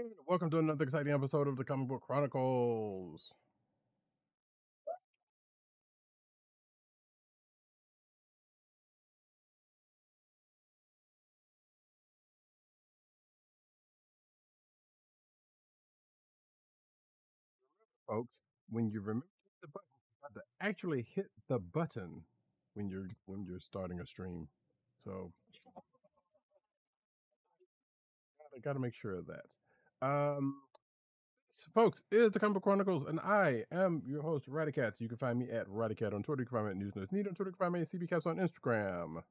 And welcome to another exciting episode of the Comic Book Chronicles. Folks, when you remember to hit the button, you have to actually hit the button when you're starting a stream. So I gotta make sure of that. This, folks, is the Comic Book Chronicles, and I am your host, Roddykat. You can find me at Roddykat on Twitter. You can find me at News Nerds Need on Twitter. You can find me at CBCaps on Instagram.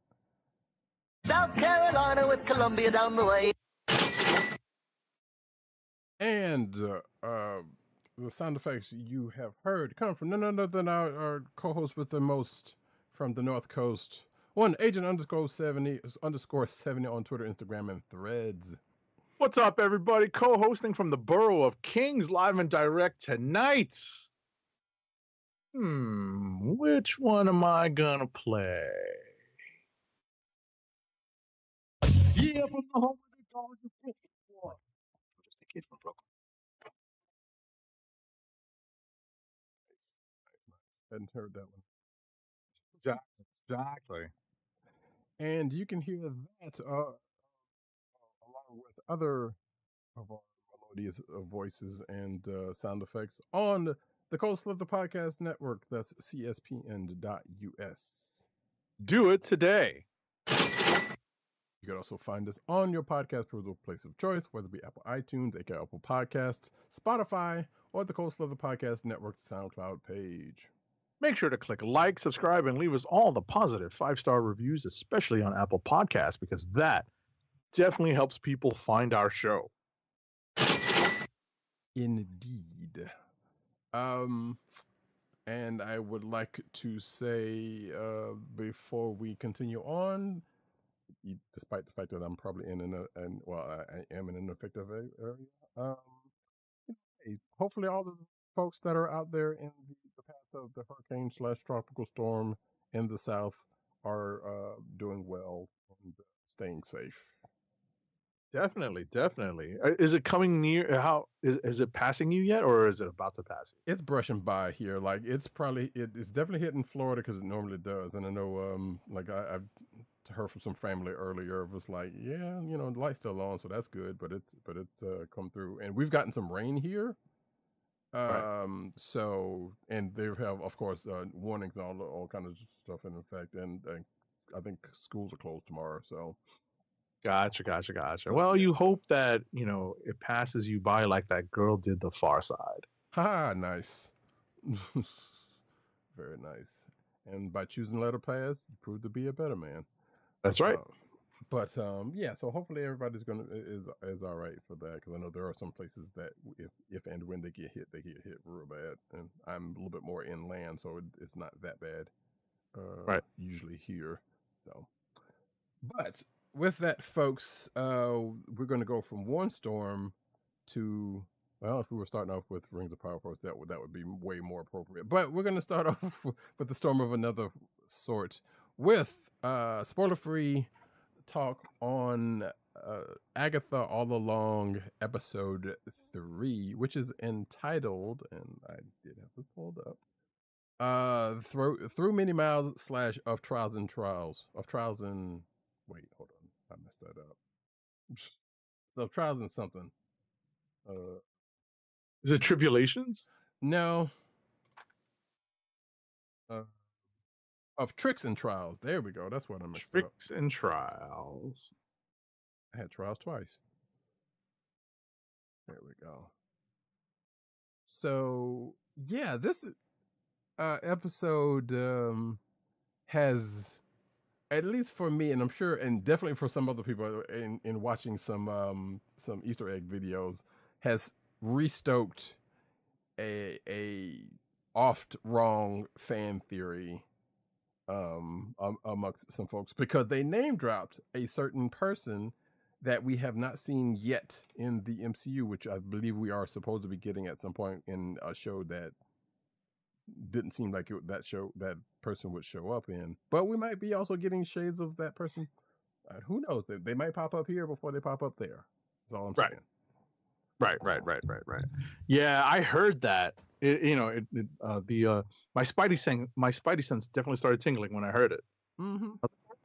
South Carolina with Columbia down the way. And the sound effects you have heard come from none other than our co-host with the most from the North Coast, one agent _70 on Twitter, Instagram, and Threads. What's up, everybody? Co-hosting from the borough of Kings, live and direct tonight. Which one am I gonna play? Yeah, from the home of the college of football. Just a kid from Brooklyn. Nice. Hadn't heard that one. Exactly. And you can hear that along with other of our melodious voices and sound effects on the Coast of the Podcast Network. That's CSPN.us. Do it today. You can also find us on your podcast perusal place of choice, whether it be Apple iTunes, aka Apple Podcasts, Spotify, or the Coast of the Podcast Network SoundCloud page. Make sure to click like, subscribe, and leave us all the positive 5-star reviews, especially on Apple Podcasts, because that definitely helps people find our show. Indeed. And I would like to say, before we continue on, despite the fact that I'm probably I am in an effective area. Hey, hopefully all the folks that are out there in the path of the hurricane/tropical storm in the South are doing well and staying safe. Definitely. Is it coming near? How is it passing you yet, or is it about to pass you? It's brushing by here. Like it's definitely hitting Florida because it normally does. And I know, I've heard from some family earlier. It was like, yeah, the light's still on, so that's good. But it's come through, and we've gotten some rain here. Right. So, and they have, of course, warnings and all kinds of stuff in effect. And I think schools are closed tomorrow. So, Gotcha. So, Well, yeah. you hope that, it passes you by like that girl did the Far Side. Haha, nice. Very nice. And by choosing letter paths, you prove to be a better man. That's right. Yeah, so hopefully everybody's is all right for that, because I know there are some places that if and when they get hit real bad, and I'm a little bit more inland, so it's not that bad. Right. Usually here. So, but with that, folks, we're going to go from one storm to, well, if we were starting off with Rings of Power Force, that would be way more appropriate. But we're going to start off with the storm of another sort with spoiler-free talk on Agatha All Along episode 3, which is entitled, and I did have it pulled up, through many miles / of trials and wait, hold on, I messed that up. So trials and something. Is it Tribulations? No. Of Tricks and Trials. There we go. That's what I mixed up. Tricks and Trials. I had Trials twice. There we go. So yeah, this episode has, at least for me, and I'm sure, and definitely for some other people in watching some Easter egg videos, has restoked a oft wrong fan theory amongst some folks, because they name dropped a certain person that we have not seen yet in the MCU, which I believe we are supposed to be getting at some point in a show that didn't seem like that person would show up in. But we might be also getting shades of that person. Who knows? They might pop up here before they pop up there. That's all I'm saying. Right. Yeah, I heard that. My Spidey sense definitely started tingling when I heard it. Mm-hmm.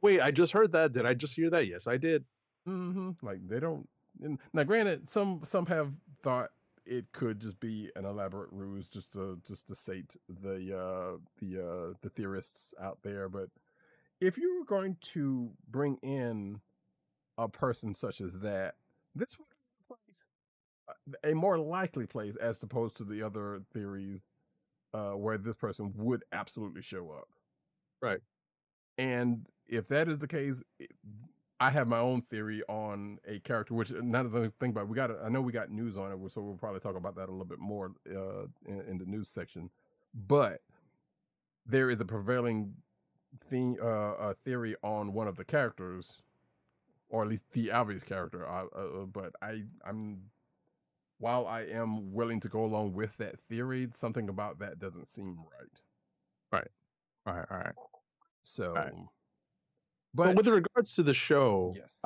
Wait, I just heard that. Did I just hear that? Yes, I did. Mm-hmm. Like they don't. Now, granted, some have thought it could just be an elaborate ruse just to sate the theorists out there. But if you were going to bring in a person such as that, this would be a more likely place as opposed to the other theories where this person would absolutely show up. Right. And if that is the case, I have my own theory on a character, which now that I think about it, I know we got news on it, so we'll probably talk about that a little bit more in the news section. But there is a prevailing theory on one of the characters, or at least the obvious character. But I'm while I am willing to go along with that theory, something about that doesn't seem right. Right. So, right. But with regards to the show, yes.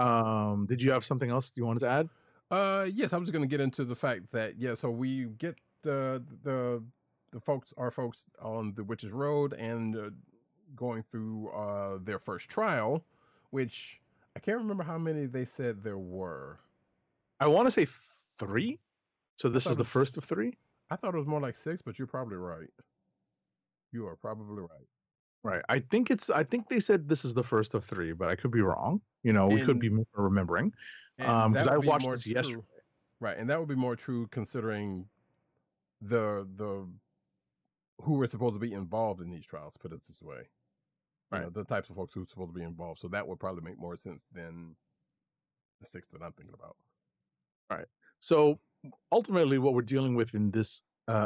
Did you have something else you wanted to add? Yes, I was going to get into the fact that so we get the our folks on the Witch's Road and going through their first trial, which I can't remember how many they said there were. I want to say 3. So this is the first of 3? I thought it was more like 6, but you're probably right. You are probably right. Right. I think they said this is the first of 3, but I could be wrong. We could be remembering. Because I watched this yesterday. Right, and that would be more true considering the who were supposed to be involved in these trials, put it this way. Right. The types of folks who are supposed to be involved. So that would probably make more sense than the 6 that I'm thinking about. Right. So ultimately what we're dealing with in this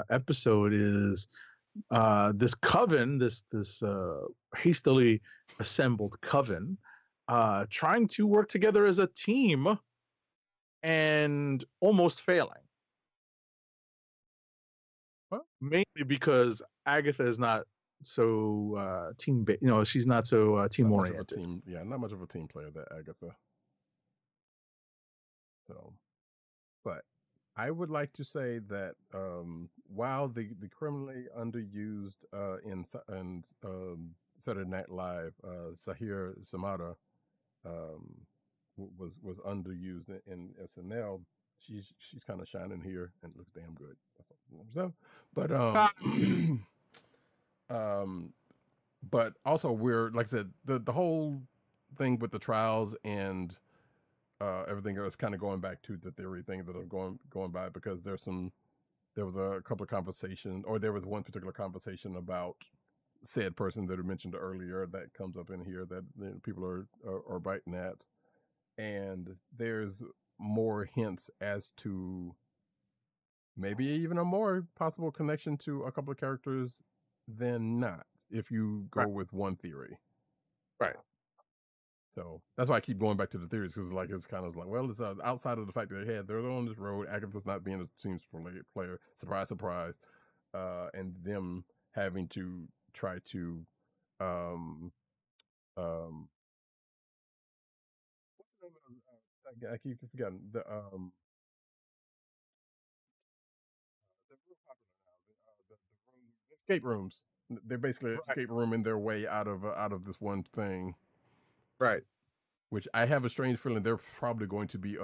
episode is this coven, this hastily assembled coven, trying to work together as a team and almost failing. Well, mainly because Agatha is not so team she's not so team oriented. Not much of a team player, that Agatha. So, but I would like to say that while the criminally underused in Saturday Night Live, Sahir Samara was underused in SNL, she's kind of shining here and looks damn good. So, but but also we're, like I said, the whole thing with the trials and everything else kind of going back to the theory thing that I'm going by, because there was a couple of conversations, or there was one particular conversation about said person that I mentioned earlier that comes up in here that people are biting at, and there's more hints as to maybe even a more possible connection to a couple of characters than not, if you go with one theory. Right. So that's why I keep going back to the theories, because it's kind of like, well, it's outside of the fact that they're on this road, Agatha's not being a team player, surprise, and them having to try to I keep forgetting the escape rooms. They're basically an escape room in their way out of this one thing. Right. Which I have a strange feeling there's going to be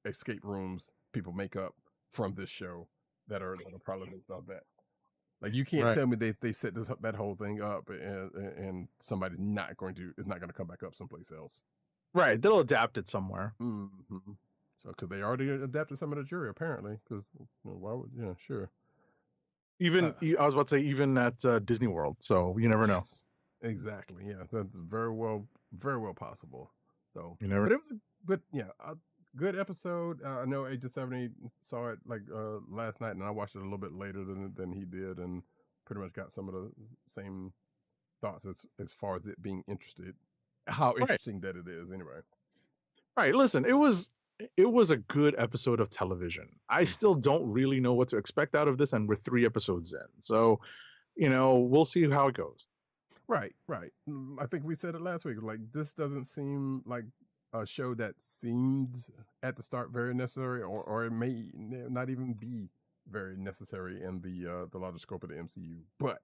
escape rooms people make up from this show that are probably based off that. Like, you can't tell me they set that whole thing up and somebody's not going to come back up someplace else. Right. They'll adapt it somewhere. Mm-hmm. So, because they already adapted some of the jury, apparently. Because why would sure. Even I was about to say even at Disney World. So you never know. Exactly. Yeah, that's very well possible. So you never. But it was a good episode. I know Agent 70 saw it like last night, and I watched it a little bit later than he did, and pretty much got some of the same thoughts as far as it being how interesting that it is. Anyway. Right. Listen, it was a good episode of television. I still don't really know what to expect out of this, and we're 3 episodes in. So, we'll see how it goes. Right. I think we said it last week. Like, this doesn't seem like a show that seemed at the start very necessary, or it may not even be very necessary in the larger scope of the MCU. But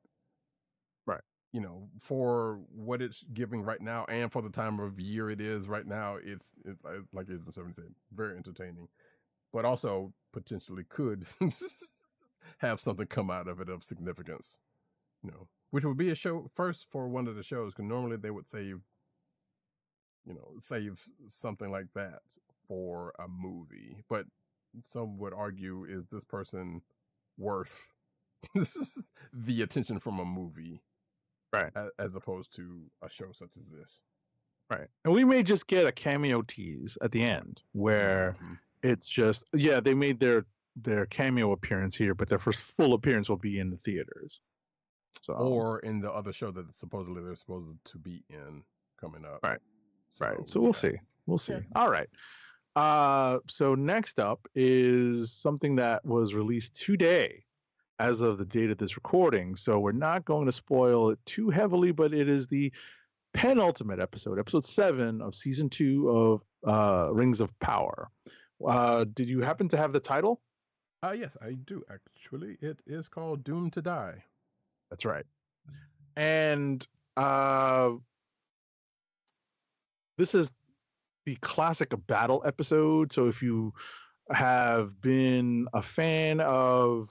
Right. for what it's giving right now, and for the time of year it is right now, it's like Agent 7 said, very entertaining, but also potentially could have something come out of it of significance. Which would be a show first for one of the shows, because normally they would save something like that for a movie. But some would argue, is this person worth the attention from a movie, Right. as opposed to a show such as this? Right. And we may just get a cameo tease at the end where it's just, they made their cameo appearance here, but their first full appearance will be in the theaters. So, or in the other show that supposedly they're supposed to be in coming up. Right. So we'll see. Yeah. All right. So next up is something that was released today as of the date of this recording. So we're not going to spoil it too heavily, but it is the penultimate episode 7 of season 2 of Rings of Power. Did you happen to have the title? Yes, I do actually. It is called Doomed to Die. That's right. And this is the classic battle episode. So if you have been a fan of,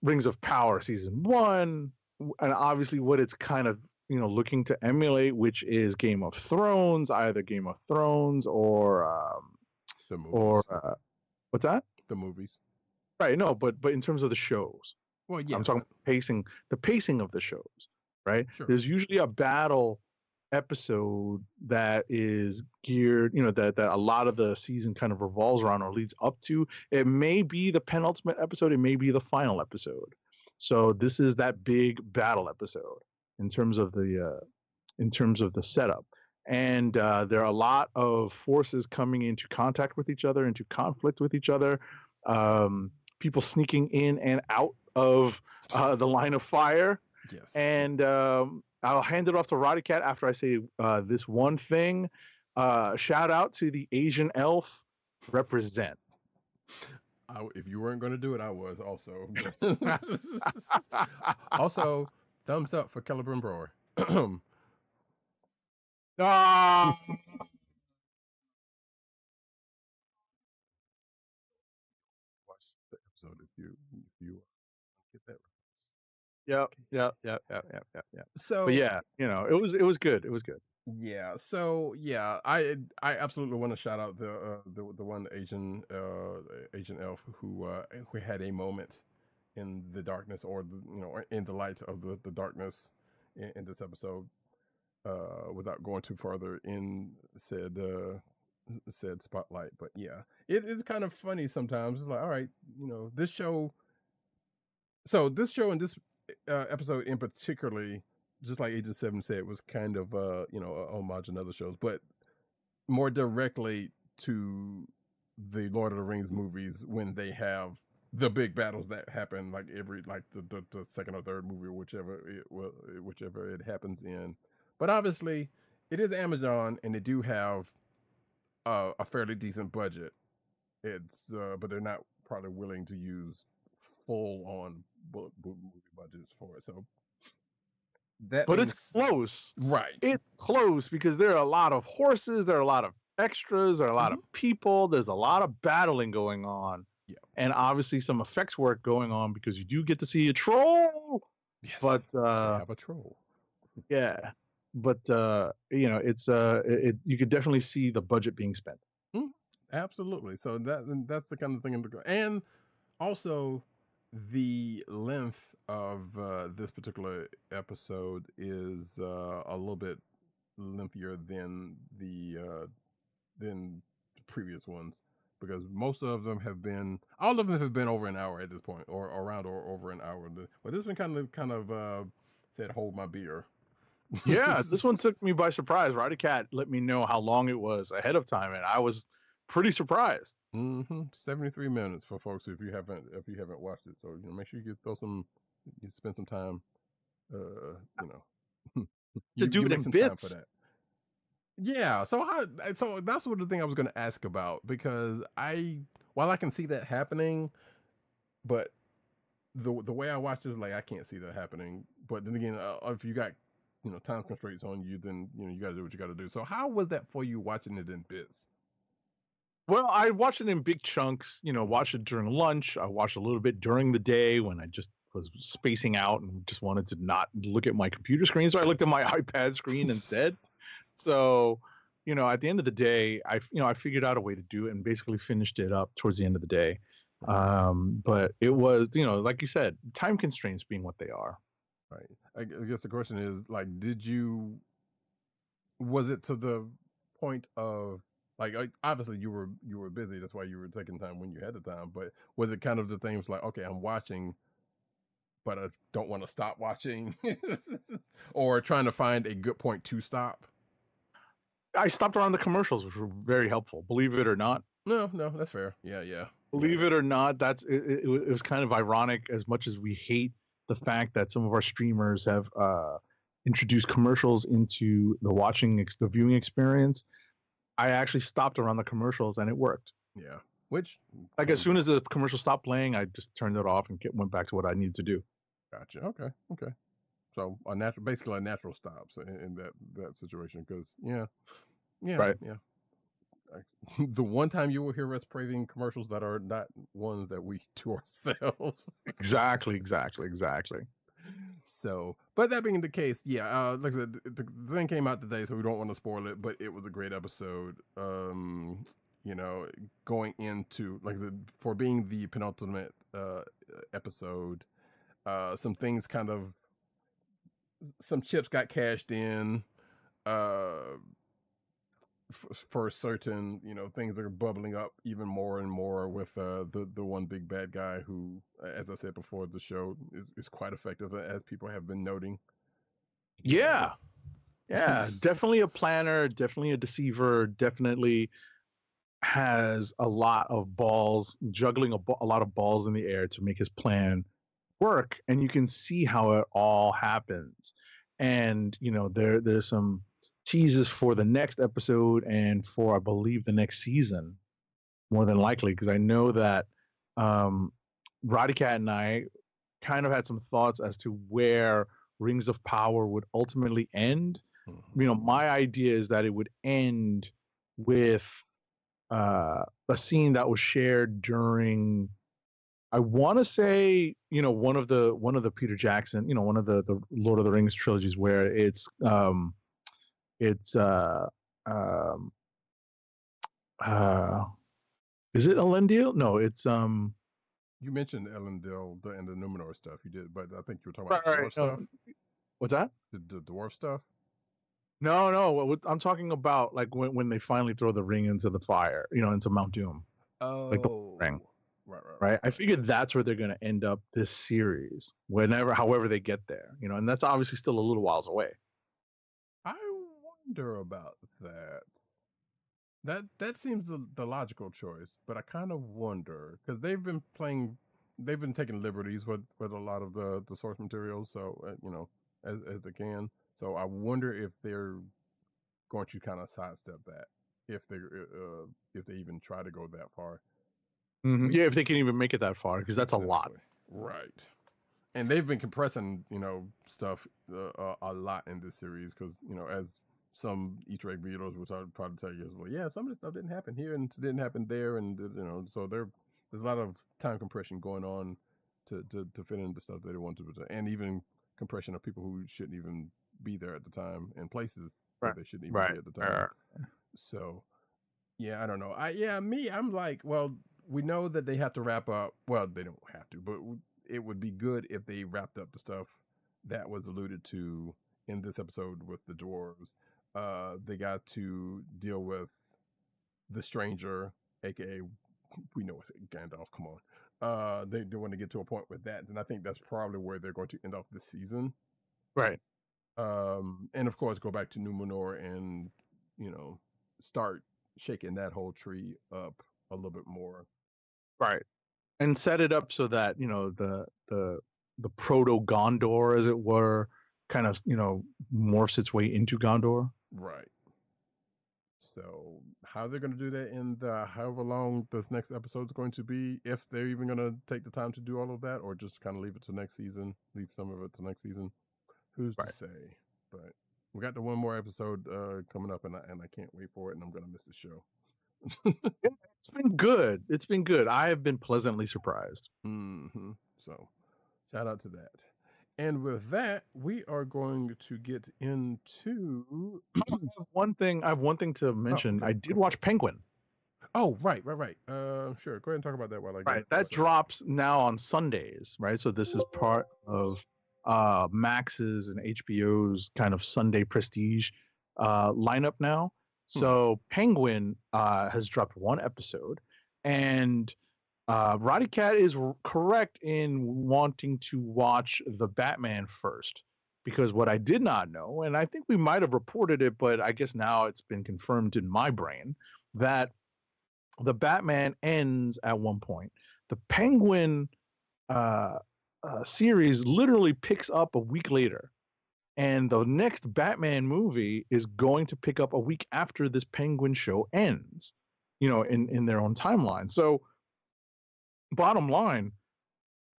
Rings of Power season 1, and obviously what it's kind of, looking to emulate, which is Game of Thrones, either Game of Thrones or the movies. Or what's that? The movies. Right. No, but in terms of the shows. Well, yeah. I'm talking the pacing of the shows, right? Sure. There's usually a battle episode that is geared, that a lot of the season kind of revolves around or leads up to. It may be the penultimate episode, it may be the final episode. So this is that big battle episode in terms of the setup. And there are a lot of forces coming into contact with each other, into conflict with each other. People sneaking in and out of the line of fire. Yes. And I'll hand it off to Roddykat after I say this one thing. Shout out to the Asian elf. Represent. If you weren't going to do it, I was also. Also, thumbs up for Caliburn Brewer. Ah! Watch the episode if you get that reference. Yep. So, but yeah, it was good. It was good. Yeah. So yeah, I absolutely want to shout out the one Asian elf who had a moment in the darkness, or or in the light of the darkness in this episode. Without going too further in said spotlight, but yeah, it's kind of funny sometimes. It's like, all right, this show. So this show and this episode in particularly, just like Agent 7 said, was kind of a homage in other shows, but more directly to the Lord of the Rings movies, when they have the big battles that happen like the second or third movie, or whichever it happens in. But obviously, it is Amazon, and they do have a fairly decent budget. It's but they're not probably willing to use full on movie budgets for it. So but it's close, right? It's close because there are a lot of horses, there are a lot of extras, there are a lot of people, there's a lot of battling going on, and obviously some effects work going on because you do get to see a troll. Yes, but they have a troll. Yeah. But it's you could definitely see the budget being spent. Absolutely. So that's the kind of thing. And also, the length of this particular episode is a little bit lengthier than the previous ones, because all of them have been over an hour at this point, or around or over an hour. But this one kind of said, hold my beer. Yeah, this one took me by surprise. Roddykat let me know how long it was ahead of time, and I was pretty surprised. 73 minutes for folks if you haven't watched it. So make sure you spend some time, to do it in bits. For that. Yeah, so that's what the thing I was going to ask about, because while I can see that happening, but the way I watch it, like, I can't see that happening. But then again, if you got time constraints on you, then you got to do what you got to do. So how was that for you watching it in bits? Well, I watched it in big chunks, watched it during lunch. I watched a little bit during the day when I just was spacing out and just wanted to not look at my computer screen. So I looked at my iPad screen instead. So, at the end of the day, I figured out a way to do it and basically finished it up towards the end of the day. But it was, like you said, time constraints being what they are. Right. I guess the question is, like, was it to the point of, like, obviously you were busy, that's why you were taking time when you had the time, but was it kind of the things like, okay, I'm watching, but I don't want to stop watching, or trying to find a good point to stop? I stopped around the commercials, which were very helpful. Believe it or not. No, that's fair. Yeah. Believe it or not, it was kind of ironic. As much as we hate the fact that some of our streamers have introduced commercials into the viewing experience, I actually stopped around the commercials and it worked. Yeah. Which, like, as soon as the commercial stopped playing, I just turned it off and went back to what I needed to do. Gotcha. Okay. So basically a natural stops in that situation, because Right. Yeah. The one time you will hear us praising commercials that are not ones that we do ourselves. Exactly. So, but that being the case, yeah, like I said, the thing came out today, so we don't want to spoil it, but it was a great episode. Going into, like I said, for being the penultimate episode, some things some chips got cashed in. For certain, things are bubbling up even more and more with the one big bad guy who, as I said before the show, is quite effective, as people have been noting. Yeah. Definitely a planner, definitely a deceiver, definitely has a lot of balls, juggling a lot of balls in the air to make his plan work, and you can see how it all happens. And there's some teases for the next episode and for, I believe, the next season, more than likely, because I know that Roddykat and I kind of had some thoughts as to where Rings of Power would ultimately end. My idea is that it would end with a scene that was shared during, I want to say, one of the Peter Jackson, one of the Lord of the Rings trilogies, where is it Elendil? No, it's You mentioned Elendil and the Numenor stuff you did, but I think you were talking about dwarf stuff. What's that? The dwarf stuff? No, I'm talking about, like, when they finally throw the ring into the fire, into Mount Doom. Oh, like the ring. Right. I figured that's where they're going to end up this series, however they get there, and that's obviously still a little whiles away. I wonder about that. That seems the logical choice, but I kind of wonder, because they've been taking liberties with a lot of the source materials, so as they can. So I wonder if they're going to kind of sidestep that, if they even try to go that far. Mm-hmm. Yeah, if they can even make it that far, because that's exactly a lot. Right. And they've been compressing, stuff a lot in this series, because, as some Easter egg videos will probably tell you, well, yeah, some of the stuff didn't happen here and didn't happen there, and so there's a lot of time compression going on to fit in the stuff that they want to, and even compression of people who shouldn't even be there at the time, and places where they shouldn't even be at the time. So, yeah, I don't know. I'm like, well, we know that they have to wrap up. Well, they don't have to, but it would be good if they wrapped up the stuff that was alluded to in this episode with the dwarves. They got to deal with the stranger, aka, we know it's Gandalf. Come on. They want to get to a point with that, and I think that's probably where they're going to end off this season. Right. And of course, go back to Numenor and start shaking that whole tree up a little bit more. Right. And set it up so that, the proto Gondor, as it were, kind of, morphs its way into Gondor. Right. So how they're going to do that in the however long this next episode is going to be, if they're even going to take the time to do all of that, or just kind of leave it to next season, leave some of it to next season, who's to Right. say? But we got the one more episode coming up, and I can't wait for it, and I'm going to miss the show. It's been good. It's been good. I have been pleasantly surprised. So shout out to that. And with that, we are going to get into I have one thing to mention. okay. I did watch Penguin. Oh, right. Sure. Go ahead and talk about that while I get Right. That drops now on Sundays, right? So this is part of Max's and HBO's kind of Sunday prestige lineup now. So Penguin has dropped one episode, and Roddykat is correct in wanting to watch the Batman first, because what I did not know, and I think we might have reported it, but I guess now it's been confirmed in my brain, that the Batman ends at one point. The Penguin series literally picks up a week later, and the next Batman movie is going to pick up a week after this Penguin show ends, in their own timeline. So bottom line,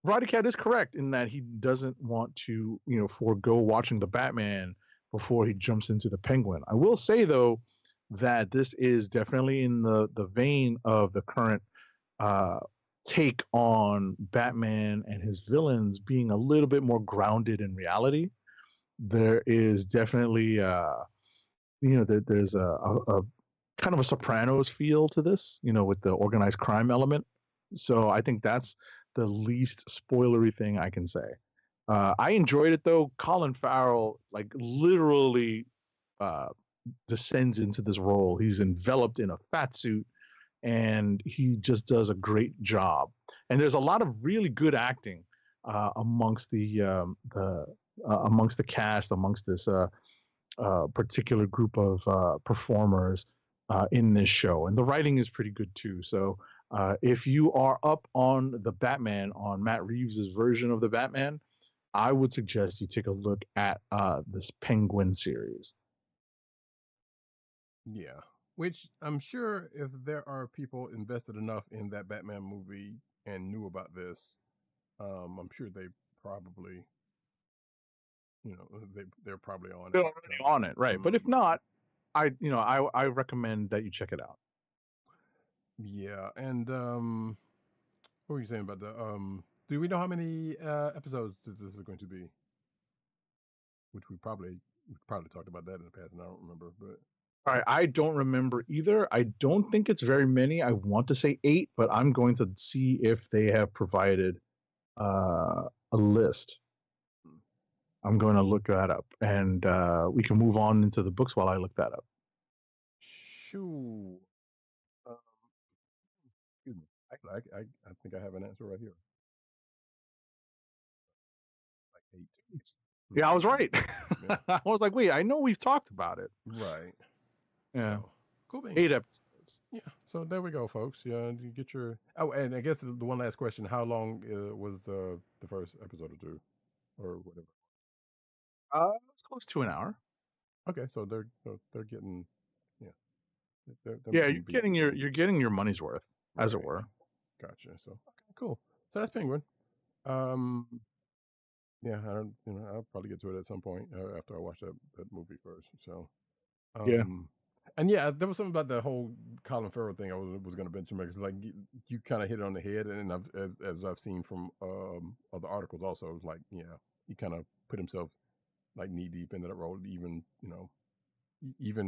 Roddykat is correct in that he doesn't want to, forego watching the Batman before he jumps into the Penguin. I will say though that this is definitely in the vein of the current take on Batman and his villains being a little bit more grounded in reality. There is definitely, there's a kind of a Sopranos feel to this, with the organized crime element. So I think that's the least spoilery thing I can say. I enjoyed it though. Colin Farrell, like, literally descends into this role. He's enveloped in a fat suit, and he just does a great job. And there's a lot of really good acting amongst the cast, amongst this particular group of performers in this show, and the writing is pretty good too. So if you are up on the Batman, on Matt Reeves's version of the Batman, I would suggest you take a look at this Penguin series. Yeah, which I'm sure if there are people invested enough in that Batman movie and knew about this, I'm sure they probably, they're probably on They're already on it, right? But if not, I recommend that you check it out. Yeah, and what were you saying about the do we know how many episodes this is going to be? Which we probably talked about that in the past, and I don't remember. But all right, I don't remember either. I don't think it's very many. I want to say 8, but I'm going to see if they have provided a list. I'm going to look that up, and we can move on into the books while I look that up. Shoo. Excuse me. Actually, I think I have an answer right here. Like 8. Yeah, I was right. Yeah. I was like, wait, I know we've talked about it. Right. Yeah. So, cool beans. 8 episodes. Yeah. So there we go, folks. Yeah, you get your. Oh, and I guess the one last question: how long was the first episode or two, or whatever? It's close to an hour. Okay, so they're getting, yeah. Yeah, you're getting your money's worth, right, as it were. Gotcha. So okay, cool. So that's Penguin. Yeah, I don't. I'll probably get to it at some point after I watch that movie first. So, yeah. And yeah, there was something about the whole Colin Farrell thing I was going to mention, because like you kind of hit it on the head, and as I've seen from other articles also, like, yeah, he kind of put himself like knee deep into that role, even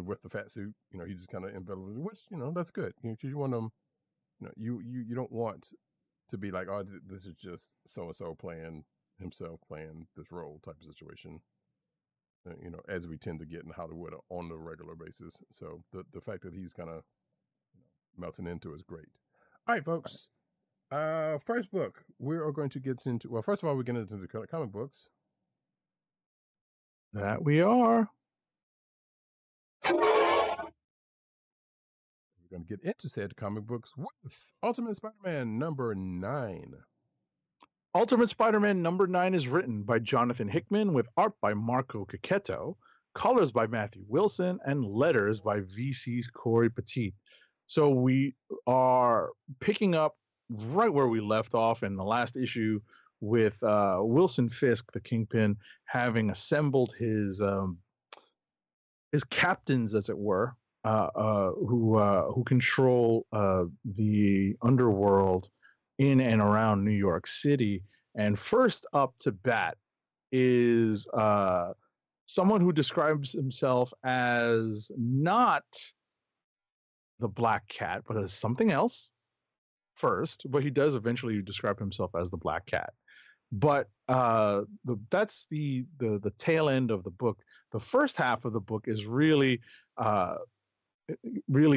with the fat suit, he just kind of enveloped, which that's good. You want them, you don't want to be like, oh, this is just so and so playing himself, playing this role type of situation. As we tend to get in Hollywood on a regular basis. So the fact that he's kind of melting into is great. All right, folks. First book we are going to get into. Well, first of all, we're getting into the comic books. That we are. We're going to get into said comic books with Ultimate Spider-Man number 9. Ultimate Spider-Man number 9 is written by Jonathan Hickman with art by Marco Cacchetto, colors by Matthew Wilson, and letters by VC's Corey Petit. So we are picking up right where we left off in the last issue with Wilson Fisk, the Kingpin, having assembled his captains, as it were, who control the underworld in and around New York City. And first up to bat is someone who describes himself as not the Black Cat, but as something else first. But he does eventually describe himself as the Black Cat. But that's the tail end of the book. The first half of the book is really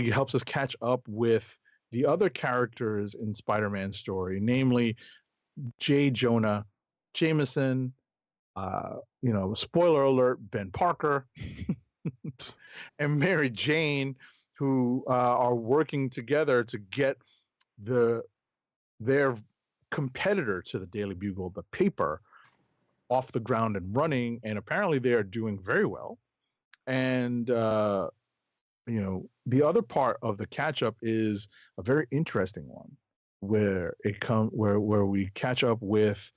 helps us catch up with the other characters in Spider-Man's story, namely J. Jonah Jameson, spoiler alert, Ben Parker, and Mary Jane, who are working together to get their competitor to the Daily Bugle, the paper, off the ground and running. And apparently they are doing very well. And the other part of the catch up is a very interesting one, where we catch up with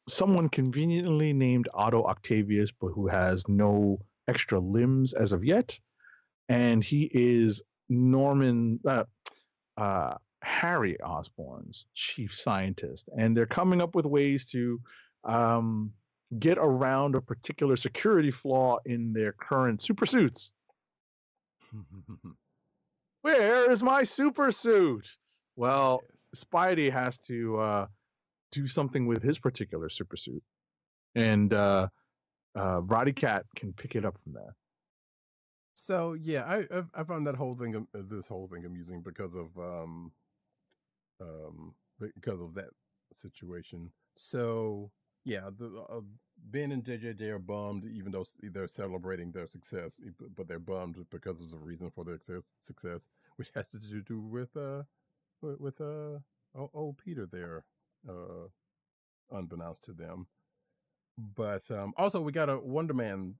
someone conveniently named Otto Octavius, but who has no extra limbs as of yet, and he is Harry Osborn's chief scientist, and they're coming up with ways to get around a particular security flaw in their current super suits. Where is my super suit? Well, Spidey has to do something with his particular super suit, and Roddykat can pick it up from there. So yeah, I found this whole thing amusing because of that situation. So yeah, Ben and JJ are bummed, even though they're celebrating their success, but they're bummed because of the reason for their success, which has to do with old Peter there, unbeknownst to them. But also, we got a Wonder Man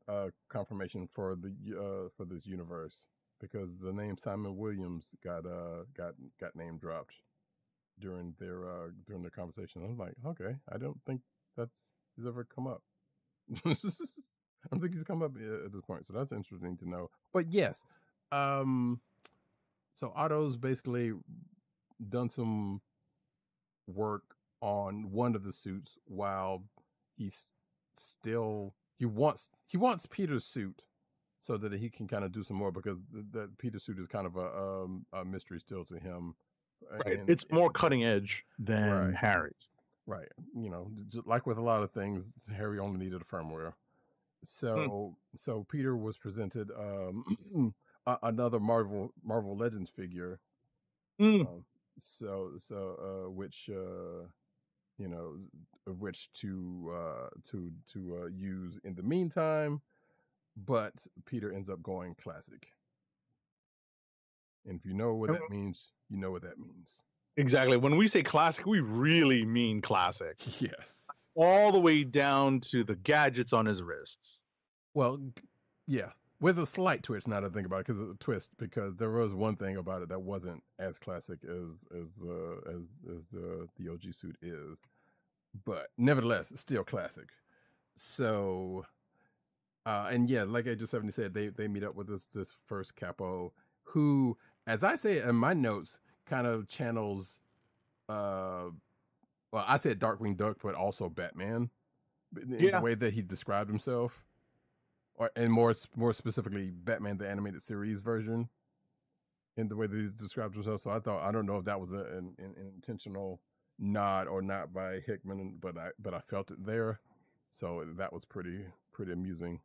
confirmation for this universe, because the name Simon Williams got name dropped during their conversation. I was like, okay, I don't think he's ever come up. I don't think he's come up at this point, so that's interesting to know. But yes, so Otto's basically done some work on one of the suits while he's he wants Peter's suit so that he can kind of do some more, because that Peter's suit is kind of a mystery still to him. Right, it's more cutting edge than Harry's. Right, just like with a lot of things, Harry only needed a firmware. So Peter was presented another Marvel Legends figure. Which to use in the meantime, but Peter ends up going classic. And if you know what that means, you know what that means. Exactly. When we say classic, we really mean classic. Yes. All the way down to the gadgets on his wrists. Well, yeah, with a slight twist. Now that I think about it, because there was one thing about it that wasn't as classic as the OG suit is, but nevertheless, it's still classic. So, and yeah, like Agent 70 said, they meet up with this first capo, who, as I say in my notes, kind of channels, well, I said Darkwing Duck, but also Batman, in the way that he described himself, and more specifically, Batman the Animated Series version, in the way that he described himself. So I don't know if that was an intentional nod or not by Hickman, but I felt it there, so that was pretty amusing.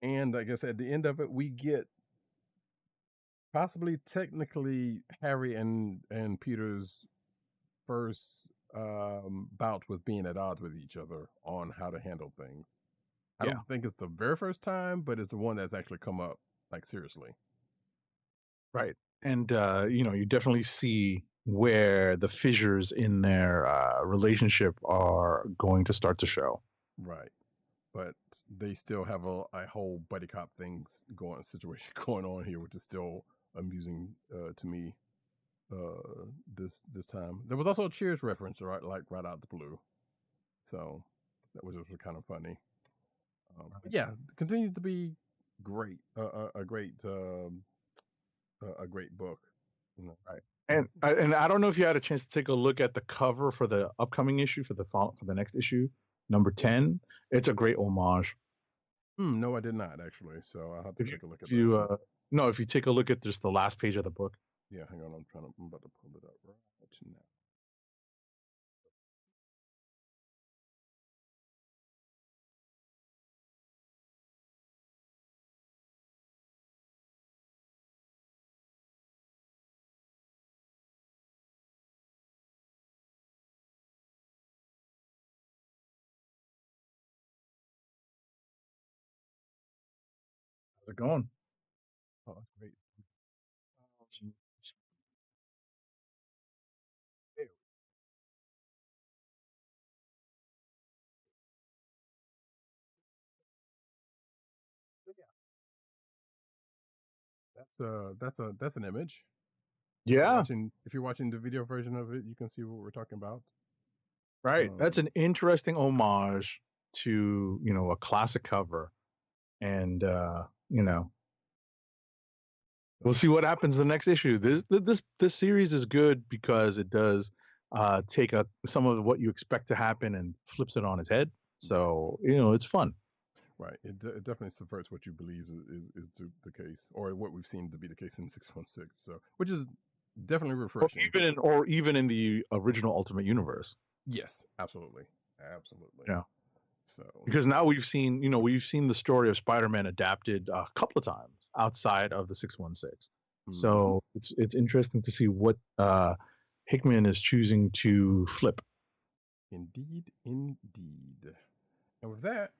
And I guess at the end of it, we get possibly technically Harry and Peter's first bout with being at odds with each other on how to handle things. I don't think it's the very first time, but it's the one that's actually come up, like, seriously. Right. And you definitely see where the fissures in their relationship are going to start to show. Right. But they still have a whole buddy cop situation going on here, which is still amusing to me. This time there was also a Cheers reference, right? Like right out the blue, so that was kind of funny. But yeah, continues to be great. A great book. Right. And I don't know if you had a chance to take a look at the cover for the upcoming issue for the next issue, number 10. It's a great homage. No, I did not actually. So I'll have to take a look at you that. no, if you take a look at just the last page of the book. Yeah, hang on. I'm about to pull it up right now. How's it going? Oh, that's great. There. So yeah, that's an image. Yeah, If you're watching the video version of it, you can see what we're talking about. right. That's an interesting homage to, a classic cover. And we'll see what happens in the next issue. This series is good because it does take some of what you expect to happen and flips it on its head. So, it's fun. Right. It definitely subverts what you believe is the case, or what we've seen to be the case in 616. So, which is definitely refreshing. Or even in the original Ultimate Universe. Yes, absolutely. Yeah. So because now we've seen the story of Spider-Man adapted a couple of times outside of the 616. So it's interesting to see what Hickman is choosing to flip. Indeed. And with that,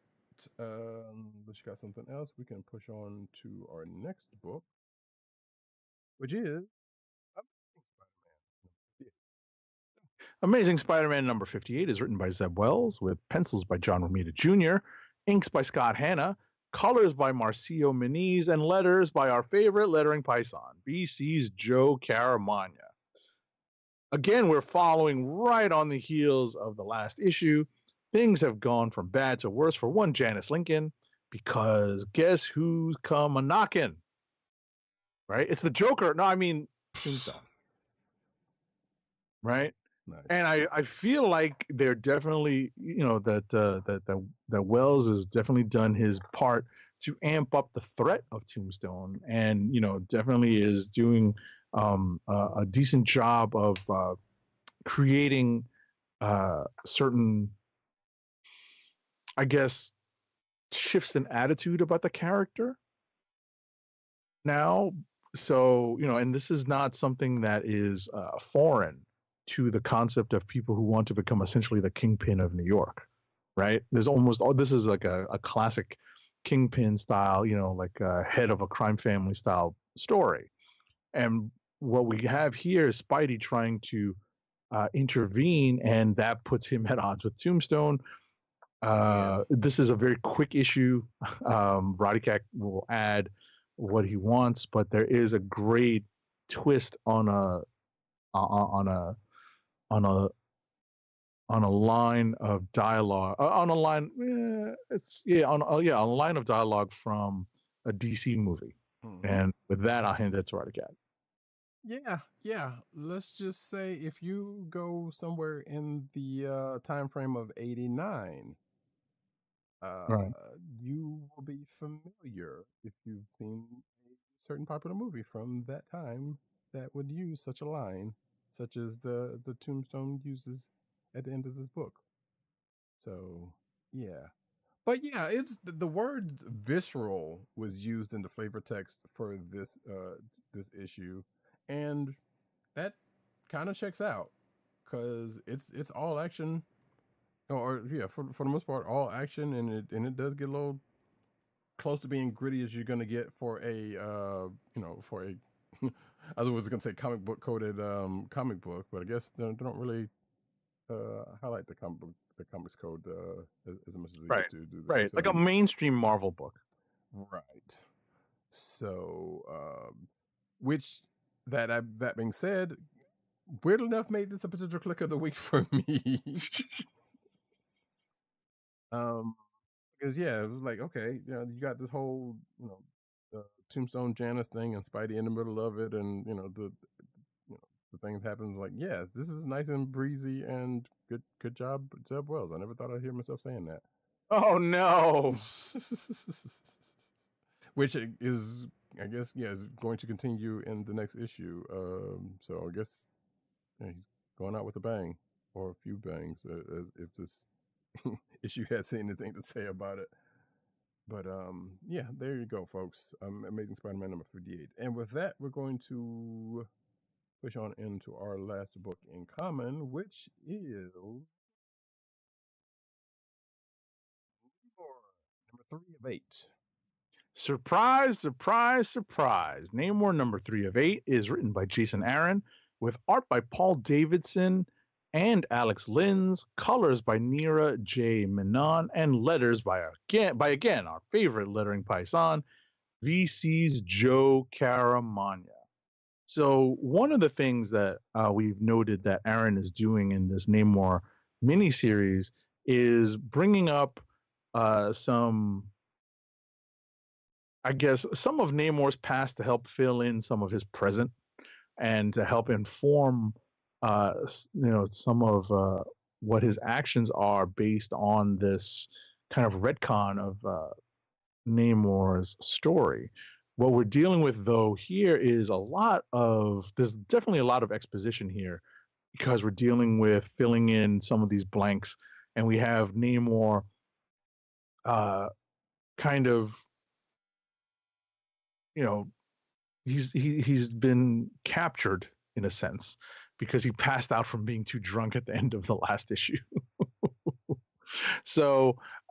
unless you got something else, we can push on to our next book, which is Amazing Spider-Man number 58 is written by Zeb Wells with pencils by John Romita Jr., inks by Scott Hanna, colors by Marcio Meniz, and letters by our favorite lettering python, BC's Joe Caramagna. Again, we're following right on the heels of the last issue. Things have gone from bad to worse for one Janice Lincoln, because guess who's come a knocking? Right? It's the Joker. No, I mean Tombstone. Right? nice. And I feel like they're definitely, that Wells has definitely done his part to amp up the threat of Tombstone, and definitely is doing a decent job of creating certain, I guess, shifts in attitude about the character now. So, and this is not something that is foreign to the concept of people who want to become essentially the kingpin of New York, right? This is like a classic kingpin style, like a head of a crime family style story. And what we have here is Spidey trying to intervene, and that puts him at odds with Tombstone. This is a very quick issue. Roddykat will add what he wants, but there is a great twist on a line of dialogue on a line on a line of dialogue from a DC movie. And with that, I'll hand it to Roddykat. Yeah. Let's just say if you go somewhere in the time frame of 89, Right. you will be familiar if you've seen a certain popular movie from that time that would use such a line, such as the Tombstone uses at the end of this book. So yeah. But yeah, it's the word visceral was used in the flavor text for this issue, and that kind of checks out because it's all action, or yeah, for the most part, all action, and it does get a little close to being gritty as you're gonna get for a for a I was gonna say comic book coded comic book, but I guess they don't really highlight the comics code as much as we Right. get to do that. Right. So Like a mainstream Marvel book. right. So which that being said, weird enough made this a potential click of the week for me. Because yeah, it was like, okay, you know, you got this whole, you know, Tombstone Janice thing and Spidey in the middle of it, and the thing that happens. Like, yeah, this is nice and breezy and good job, Zeb Wells. I never thought I'd hear myself saying that. Oh no. Which is, I guess, yeah, is going to continue in the next issue. So I guess he's going out with a bang or a few bangs if this issue has anything to say about it. But yeah, there you go, folks. Amazing Spider-Man number 58. And with that, we're going to push on into our last book in common, which is number 3 of 8. Surprise, surprise, surprise. Namor number 3 of 8 is written by Jason Aaron with art by Paul Davidson and Alex Lins, colors by Nira J. Menon, and letters by again our favorite lettering paisan, VC's Joe Caramagna. So one of the things that we've noted that Aaron is doing in this Namor miniseries is bringing up some, I guess, some of Namor's past to help fill in some of his present and to help inform, some of what his actions are based on this kind of retcon of Namor's story. What we're dealing with, though, here is there's definitely a lot of exposition here because we're dealing with filling in some of these blanks, and we have Namor kind of, he's been captured in a sense because he passed out from being too drunk at the end of the last issue.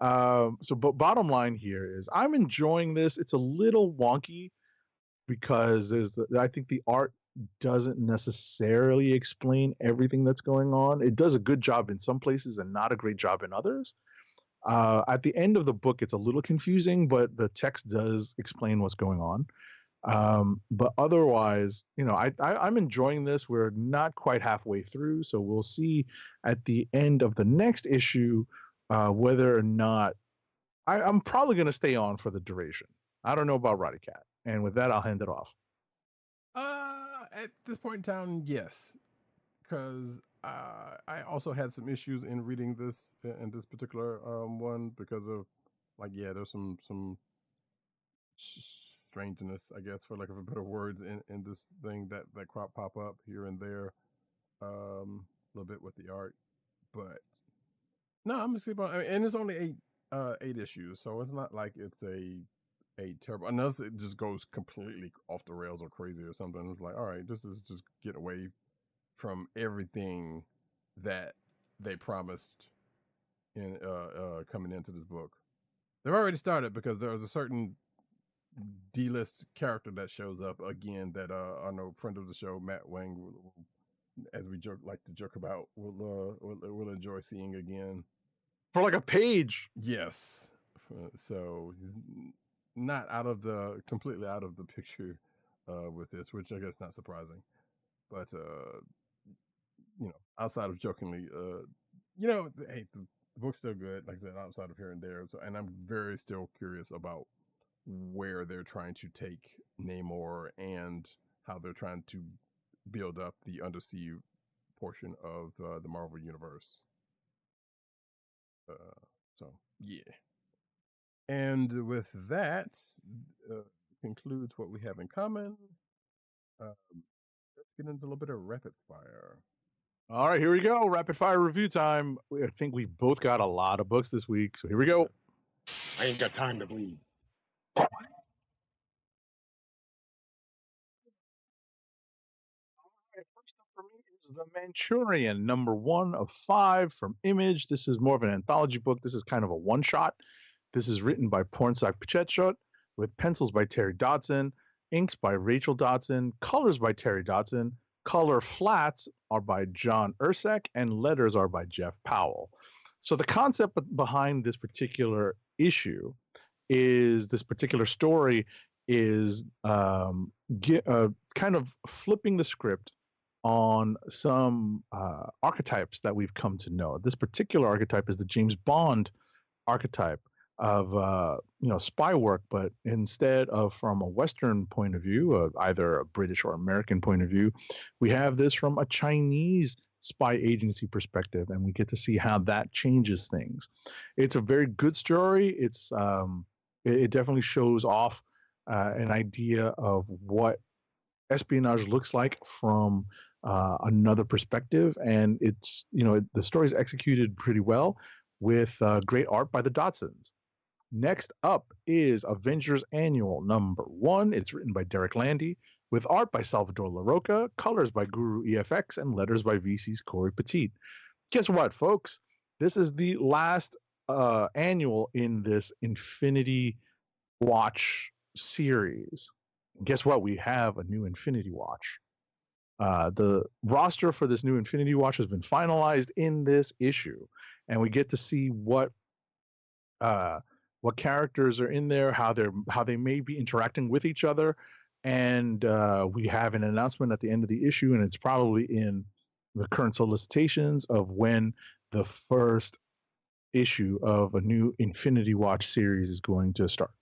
But bottom line here is I'm enjoying this. It's a little wonky because I think the art doesn't necessarily explain everything that's going on. It does a good job in some places and not a great job in others. At the end of the book, it's a little confusing, but the text does explain what's going on. But otherwise, I'm enjoying this. We're not quite halfway through, so we'll see at the end of the next issue whether or not I'm probably going to stay on for the duration. I don't know about Roddykat. And with that, I'll hand it off. At this point in time, yes, because I also had some issues in reading this in this particular one because of there's some strangeness, I guess, for lack of a better words, in this thing that pop up here and there, a little bit with the art, but no, I'm gonna see about. I mean, and it's only eight issues, so it's not like it's a terrible, unless it just goes completely off the rails or crazy or something. It's like, all right, this is just get away from everything that they promised in coming into this book. They've already started because there was a certain D-list character that shows up again that I know friend of the show Matt Wang, as we like to joke about, will enjoy seeing again for like a page. Yes, so he's not completely out of the picture with this, which I guess not surprising, but outside of jokingly, hey, the book's still good, like I said, outside of here and there. So, and I'm very still curious about where they're trying to take Namor and how they're trying to build up the undersea portion of the Marvel universe. So yeah, and with that concludes what we have in common. Let's get into a little bit of rapid fire. All right, here we go. Rapid fire review time. I think we both got a lot of books this week, so here we go. I ain't got time to bleed. First up for me is The Manchurian, number 1 of 5 from Image. This is more of an anthology book. This is kind of a one-shot. This is written by Pornsak Pichetshote with pencils by Terry Dodson, inks by Rachel Dodson, colors by Terry Dodson, Color flats are by John Ursak, and letters are by Jeff Powell. So the concept behind this particular issue is this particular story is kind of flipping the script on some archetypes that we've come to know. This particular archetype is the James Bond archetype of spy work, but instead of from a Western point of view, either a British or American point of view, we have this from a Chinese spy agency perspective, and we get to see how that changes things. It's a very good story. It definitely shows off an idea of what espionage looks like from another perspective, and the story is executed pretty well with great art by the Dodsons. Next up is Avengers Annual #1. It's written by Derek Landy, with art by Salvador LaRocca, colors by Guru EFX, and letters by VC's Corey Petit. Guess what, folks? This is the last annual in this Infinity Watch series. Guess what? We have a new Infinity Watch. The roster for this new Infinity Watch has been finalized in this issue, and we get to see what characters are in there, how they may be interacting with each other, and we have an announcement at the end of the issue, and it's probably in the current solicitations of when the first issue of a new Infinity Watch series is going to start.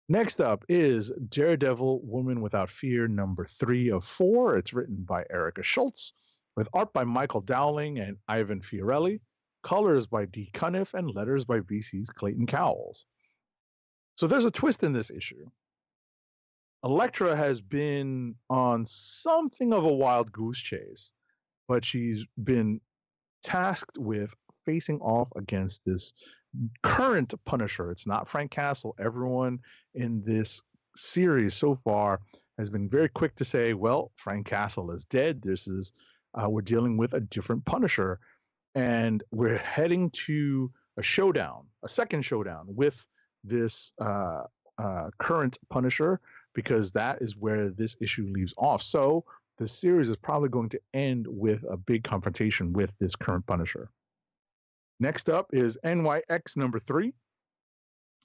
Next up is Daredevil Woman Without Fear #3 of 4. It's written by Erica Schultz, with art by Michael Dowling and Ivan Fiorelli, colors by Dee Cunniffe, and letters by VC's Clayton Cowles. So there's a twist in this issue. Elektra has been on something of a wild goose chase, but she's been tasked with facing off against this current Punisher. It's not Frank Castle. Everyone in this series so far has been very quick to say, well, Frank Castle is dead. We're dealing with a different Punisher, and we're heading to a second showdown with this current Punisher, because that is where this issue leaves off. So the series is probably going to end with a big confrontation with this current Punisher. Next up is NYX #3.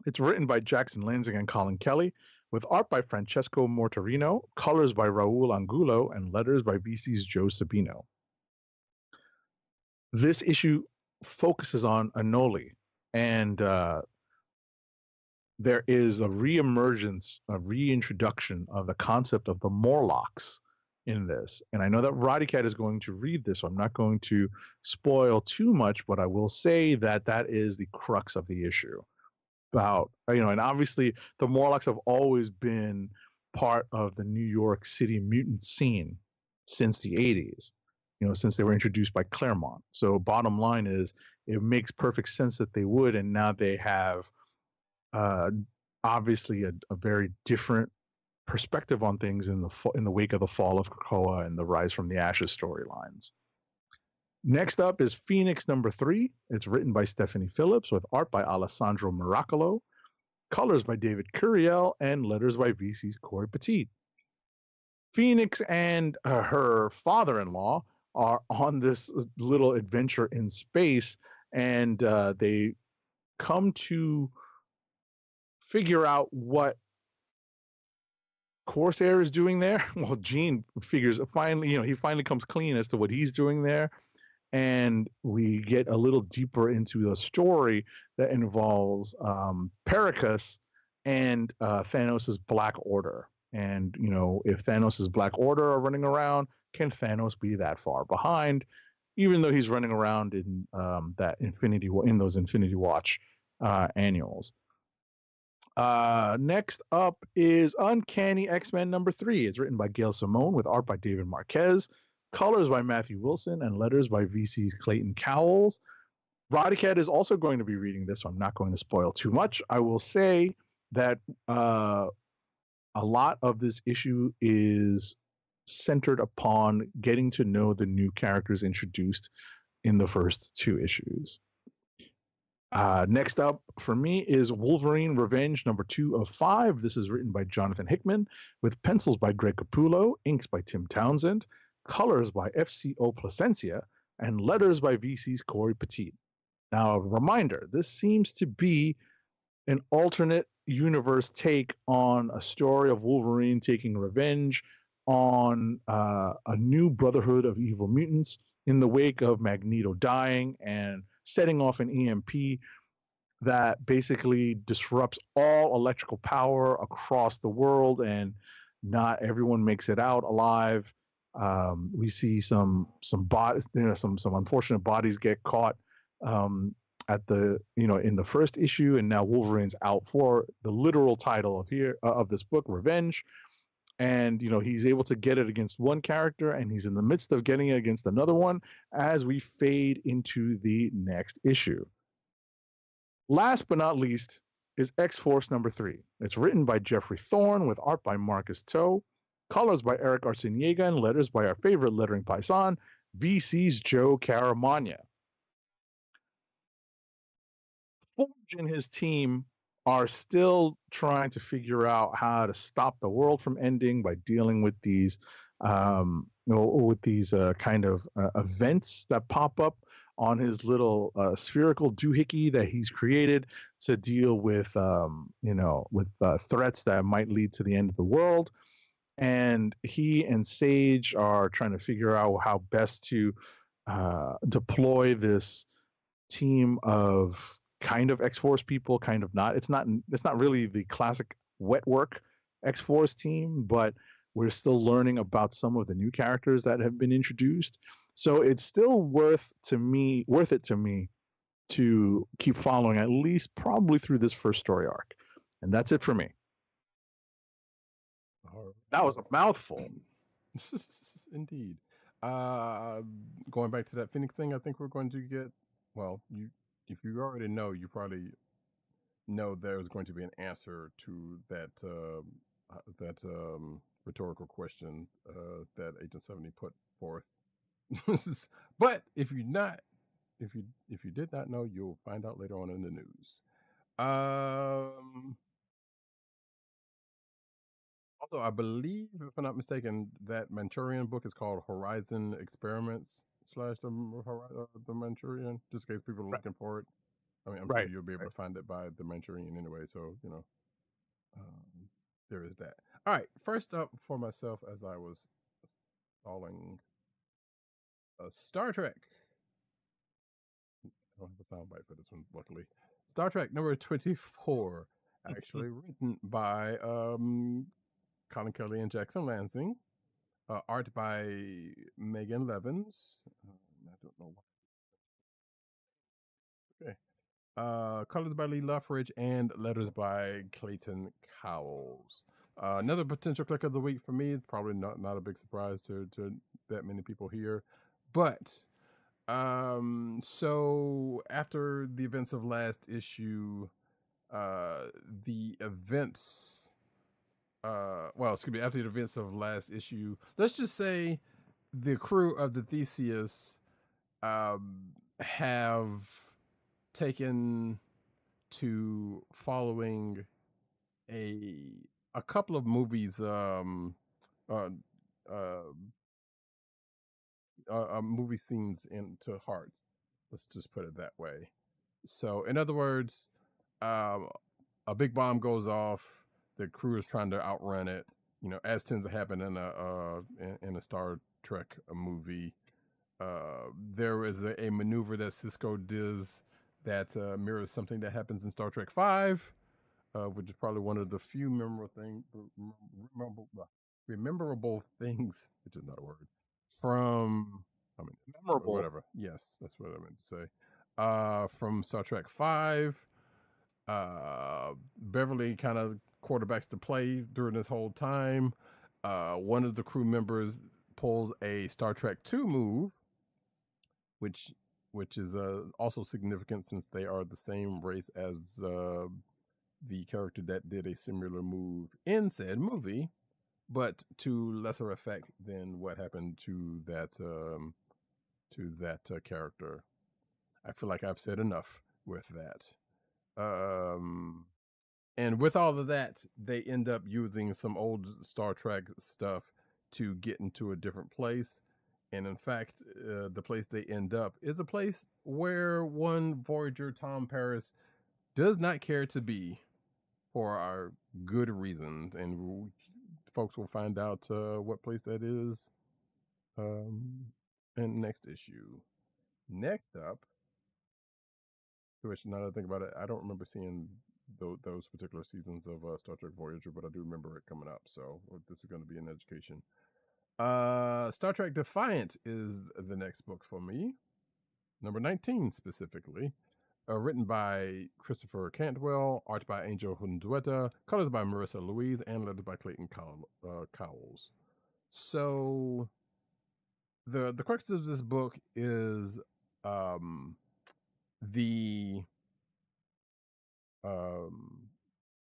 It's written by Jackson Lansing and Colin Kelly, with art by Francesco Mortarino, colors by Raul Angulo, and letters by VC's Joe Sabino. This issue focuses on Anoli, and there is a reemergence, a reintroduction of the concept of the Morlocks in this. And I know that Roddykat is going to read this, so I'm not going to spoil too much, but I will say that that is the crux of the issue. And obviously the Morlocks have always been part of the New York City mutant scene since the 80s, since they were introduced by Claremont. So bottom line is, it makes perfect sense that they would, and now they have obviously a very different perspective on things in the wake of the fall of Krakoa and the Rise from the Ashes storylines. Next up is Phoenix #3. It's written by Stephanie Phillips, with art by Alessandro Miracolo, colors by David Curiel, and letters by VC's Corey Petit. Phoenix and her father-in-law are on this little adventure in space, and they come to figure out what Corsair is doing there. Well, Gene figures he finally comes clean as to what he's doing there, and we get a little deeper into the story that involves Pericus and Thanos' Black Order. And if Thanos' Black Order are running around, can Thanos be that far behind? Even though he's running around in those Infinity Watch annuals. Next up is Uncanny X-Men #3. It's written by Gail Simone, with art by David Marquez, colors by Matthew Wilson, and letters by VC's Clayton Cowles. Roddykat is also going to be reading this, so I'm not going to spoil too much. I will say that a lot of this issue is centered upon getting to know the new characters introduced in the first 2 issues. Next up for me is Wolverine Revenge #2 of 5. This is written by Jonathan Hickman with pencils by Greg Capullo, inks by Tim Townsend, colors by FCO Placencia, and letters by VC's Corey Petit. Now, a reminder, this seems to be an alternate universe take on a story of Wolverine taking revenge on a new brotherhood of evil mutants in the wake of Magneto dying and setting off an EMP that basically disrupts all electrical power across the world, and not everyone makes it out alive. We see some bodies, some unfortunate bodies get caught at the in the first issue, and now Wolverine's out for the literal title of this book, Revenge. And he's able to get it against one character, and he's in the midst of getting it against another one as we fade into the next issue. Last but not least is X-Force #3. It's written by Jeffrey Thorne with art by Marcus Toe, colors by Eric Arciniega, and letters by our favorite lettering paisan, VC's Joe Caramagna. Forge and his team are still trying to figure out how to stop the world from ending by dealing with these kind of events that pop up on his little spherical doohickey that he's created to deal with threats that might lead to the end of the world. And he and Sage are trying to figure out how best to deploy this team of kind of X-Force people, kind of not. It's not really the classic wet work X-Force team, but we're still learning about some of the new characters that have been introduced. So it's still worth it to me to keep following, at least probably through this first story arc. And that's it for me. That was a mouthful. Indeed. Going back to that Phoenix thing, I think we're going to get, if you already know, you probably know there's going to be an answer to that rhetorical question that Agent 70 put forth. But if you did not know, you'll find out later on in the news. Also, I believe, if I'm not mistaken, that Manchurian book is called Horizon Experiments / the Manchurian, just in case people are looking for it. I mean, I'm sure you'll be able to find it by the Manchurian anyway, so, there is that. All right, first up for myself, as I was calling Star Trek. I don't have a soundbite for this one, luckily. Star Trek number 24, actually written by Colin Kelly and Jackson Lansing. Art by Megan Levins. I don't know why. Okay. Colors by Lee Luffridge and letters by Clayton Cowles. Another potential click of the week for me. Probably not a big surprise to that many people here. But so after the events of last issue, after the events of last issue, let's just say the crew of the Theseus have taken to following a couple of movies, movie scenes into heart. Let's just put it that way. So, in other words, a big bomb goes off. The crew is trying to outrun it. As tends to happen in a Star Trek movie. There is a maneuver that Cisco does that mirrors something that happens in Star Trek V, which is probably one of the few memorable things, which is not a word, from memorable. Whatever. Yes, that's what I meant to say. From Star Trek V. Beverly kind of quarterbacks the play during this whole time. One of the crew members pulls a Star Trek II move, which is also significant since they are the same race as the character that did a similar move in said movie, but to lesser effect than what happened to that character. I feel like I've said enough. with that. And with all of that, they end up using some old Star Trek stuff to get into a different place. And in fact, the place they end up is a place where one Voyager, Tom Paris, does not care to be for our good reasons. And folks will find out what place that is in next issue. Next up, which now that I think about it, I don't remember seeing those particular seasons of Star Trek Voyager, but I do remember it coming up. So this is going to be an education. Star Trek Defiant is the next book for me, number 19 specifically. Written by Christopher Cantwell, art by Angel Hundueta, colors by Marissa Louise, and letters by Clayton Cowles. So the crux of this book is the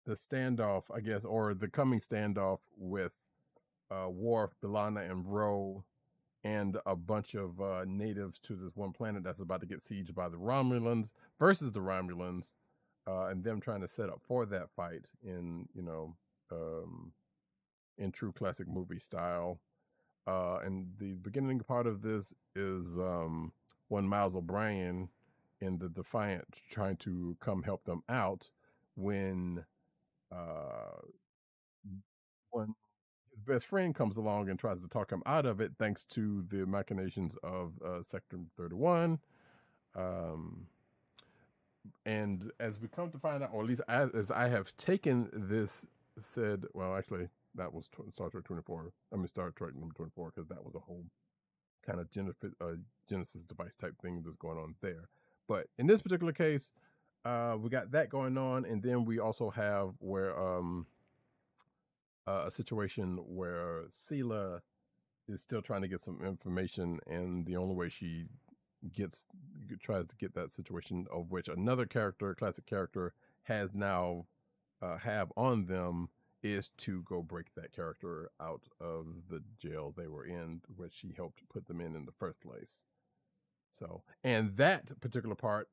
standoff, I guess, or the coming standoff with Worf, B'Elanna, and Ro, and a bunch of natives to this one planet that's about to get sieged by the Romulans versus the Romulans, and them trying to set up for that fight in in true classic movie style. And the beginning part of this is one Miles O'Brien in the Defiant trying to come help them out when when his best friend comes along and tries to talk him out of it, thanks to the machinations of Sector 31. And as we come to find out, or at least as I have taken this well, actually, that was Star Trek 24. I mean, Star Trek number 24, because that was a whole kind of Genesis device type thing that's going on there. But in this particular case, we got that going on, and then we also have where a situation where Sela is still trying to get some information, and the only way she tries to get that situation, of which another character, classic character, has now have on them, is to go break that character out of the jail they were in, which she helped put them in the first place. So, and that particular part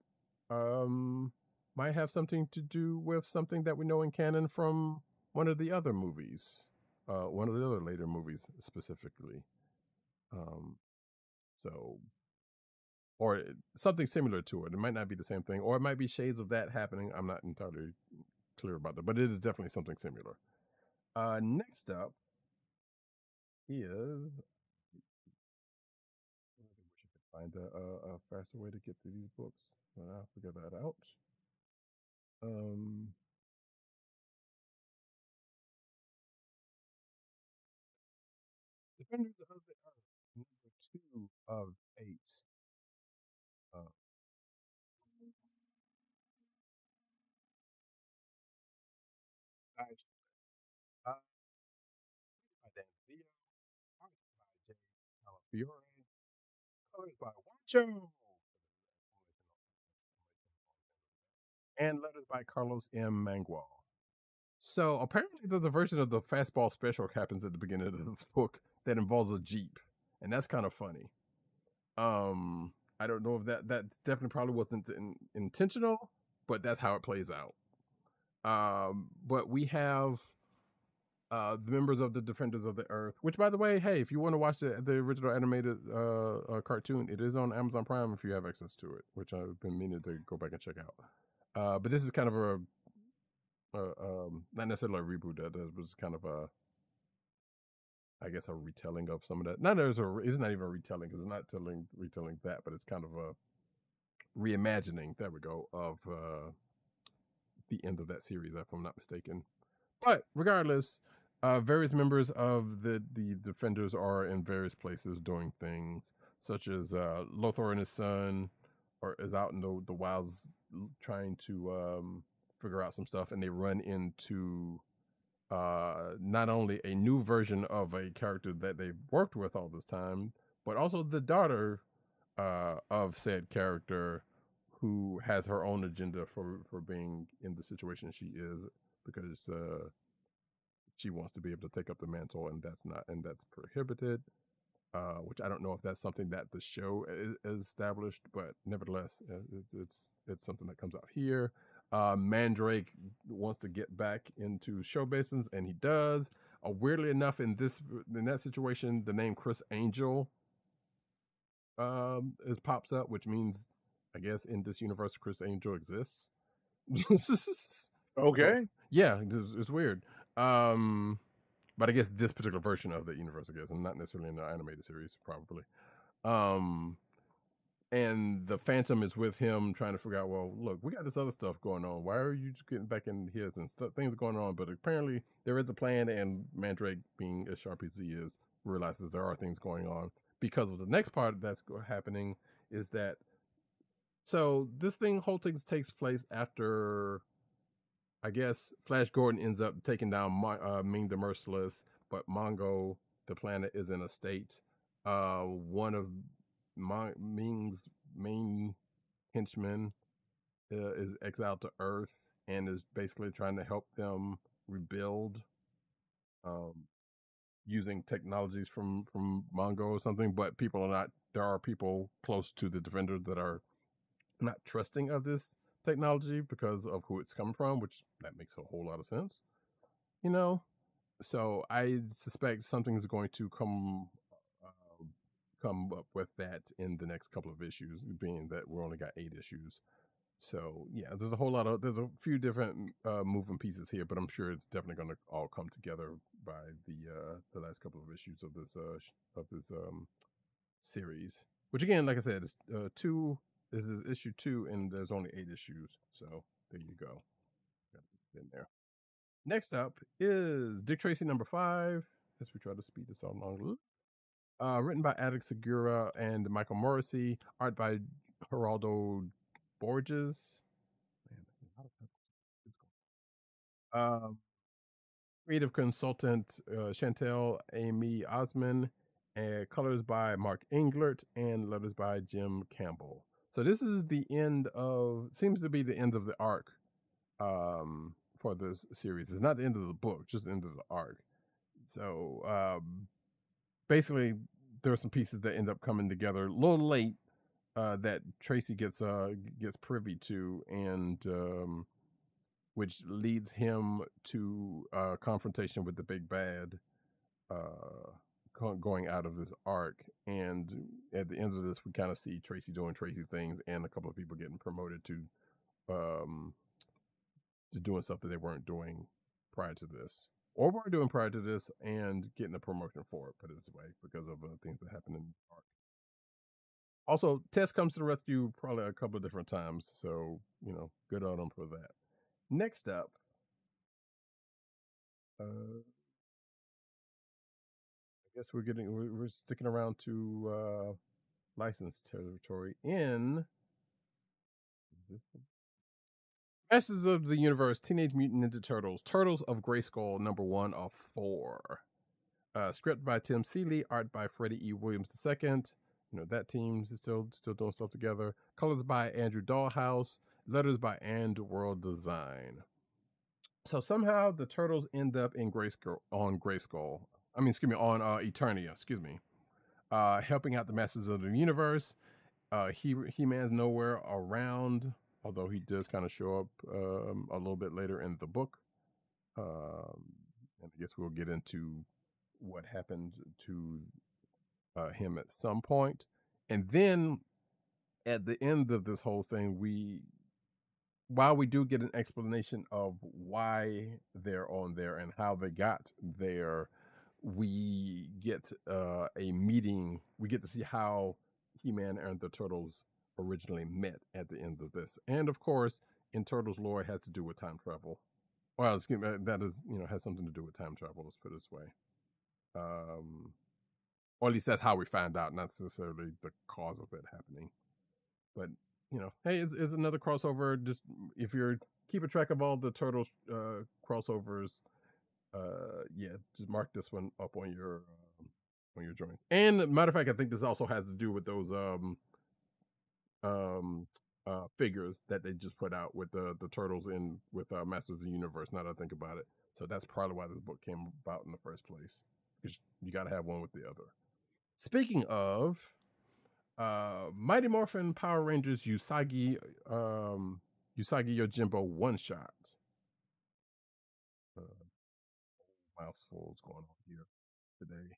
might have something to do with something that we know in canon from one of the other movies, one of the other later movies specifically. So, or something similar to it. It might not be the same thing, or it might be shades of that happening. I'm not entirely clear about that, but it is definitely something similar. Next up is, I wish I could find a faster way to get to these books, but I'll figure that out. Defenders of the Earth, number 2 of 8. Uh, nice. By Dan Villa, art by J. Calafiore, colors by Wancho, and letters by Carlos M. Mangual. So apparently, there's a version of the fastball special happens at the beginning of this book that involves a Jeep, and that's kind of funny. I don't know if that definitely probably wasn't intentional, but that's how it plays out. But we have the members of the Defenders of the Earth, which, by the way, hey, if you want to watch the original animated cartoon, it is on Amazon Prime if you have access to it, which I've been meaning to go back and check out. But this is kind of a not necessarily a reboot, but it's kind of a, I guess, a retelling of some of that. It's not even a retelling, because it's not retelling that, but it's kind of a reimagining. There we go, of the end of that series, if I'm not mistaken. But regardless, various members of the Defenders are in various places doing things, such as Lothar and his son is out in the wilds trying to figure out some stuff, and they run into not only a new version of a character that they've worked with all this time, but also the daughter of said character, who has her own agenda for being in the situation she is, because she wants to be able to take up the mantle, and that's prohibited. which I don't know if that's something that the show is established, but nevertheless, it's something that comes out here. Mandrake wants to get back into show business, and he does. Weirdly enough, in that situation, the name Chris Angel pops up, which means, I guess, in this universe, Chris Angel exists. Okay. So, yeah, it's weird. But I guess this particular version of the universe, I guess, and not necessarily in the animated series, probably. And the Phantom is with him trying to figure out, well, look, we got this other stuff going on. Why are you just getting back in here and things are going on? But apparently there is a plan, and Mandrake, being as sharp as he is, realizes there are things going on. Because of the next part that's happening is that, so this whole thing takes place after, I guess, Flash Gordon ends up taking down Ming the Merciless, but Mongo, the planet, is in a state. One of Ming's main henchmen is exiled to Earth and is basically trying to help them rebuild using technologies from Mongo or something. But there are people close to the Defenders that are not trusting of this technology because of who it's coming from, which that makes a whole lot of sense, you know. So I suspect something's going to come up with that in the next couple of issues, being that we only got 8 issues. So yeah, there's a few different moving pieces here, but I'm sure it's definitely going to all come together by the last couple of issues of this series. Which again, like I said, is This is issue 2, and there's only 8 issues. So there you go. Got it in there. Next up is Dick Tracy number 5. As we try to speed this along. Written by Alex Segura and Michael Morrissey. Art by Geraldo Borges. Man, creative consultant Chantel Amy Osman. And colors by Mark Englert and letters by Jim Campbell. So this is seems to be the end of the arc for this series. It's not the end of the book, just the end of the arc. So basically, there are some pieces that end up coming together a little late that Tracy gets privy to, and which leads him to a confrontation with the big bad going out of this arc. And at the end of this, we kind of see Tracy doing Tracy things, and a couple of people getting promoted to doing stuff that they weren't doing prior to this, or were doing prior to this, and getting a promotion for it, put it this way, because of things that happened in the arc. Also, Tess comes to the rescue probably a couple of different times, so good on them for that. Next up, I guess we're sticking around to licensed territory in Masters of the Universe, Teenage Mutant Ninja Turtles, Turtles of Greyskull, number 1 of 4. Script by Tim Seeley, art by Freddie E. Williams II. That team is still doing stuff together. Colors by Andrew Dahlhaus. Letters by And World Design. So somehow the Turtles end up in Greyskull. On Eternia. Helping out the Masters of the Universe. He-Man's nowhere around, although he does kind of show up a little bit later in the book. And I guess we'll get into what happened to him at some point. And then at the end of this whole thing, while we do get an explanation of why they're on there and how they got there, we get a meeting. We get to see how He-Man and the Turtles originally met at the end of this. And of course, in Turtles lore, it has to do with time travel. Well, that is, has something to do with time travel, let's put it this way. Or at least that's how we find out, not necessarily the cause of it happening. But, hey, it's another crossover. Just if you're keeping track of all the Turtles crossovers, just mark this one up on your joint. And matter of fact, I think this also has to do with those figures that they just put out with the Turtles with Masters of the Universe. Now that I think about it, so that's probably why this book came about in the first place, because you got to have one with the other. Speaking of Mighty Morphin Power Rangers Usagi Yojimbo one shot. Mouthfuls going on here today.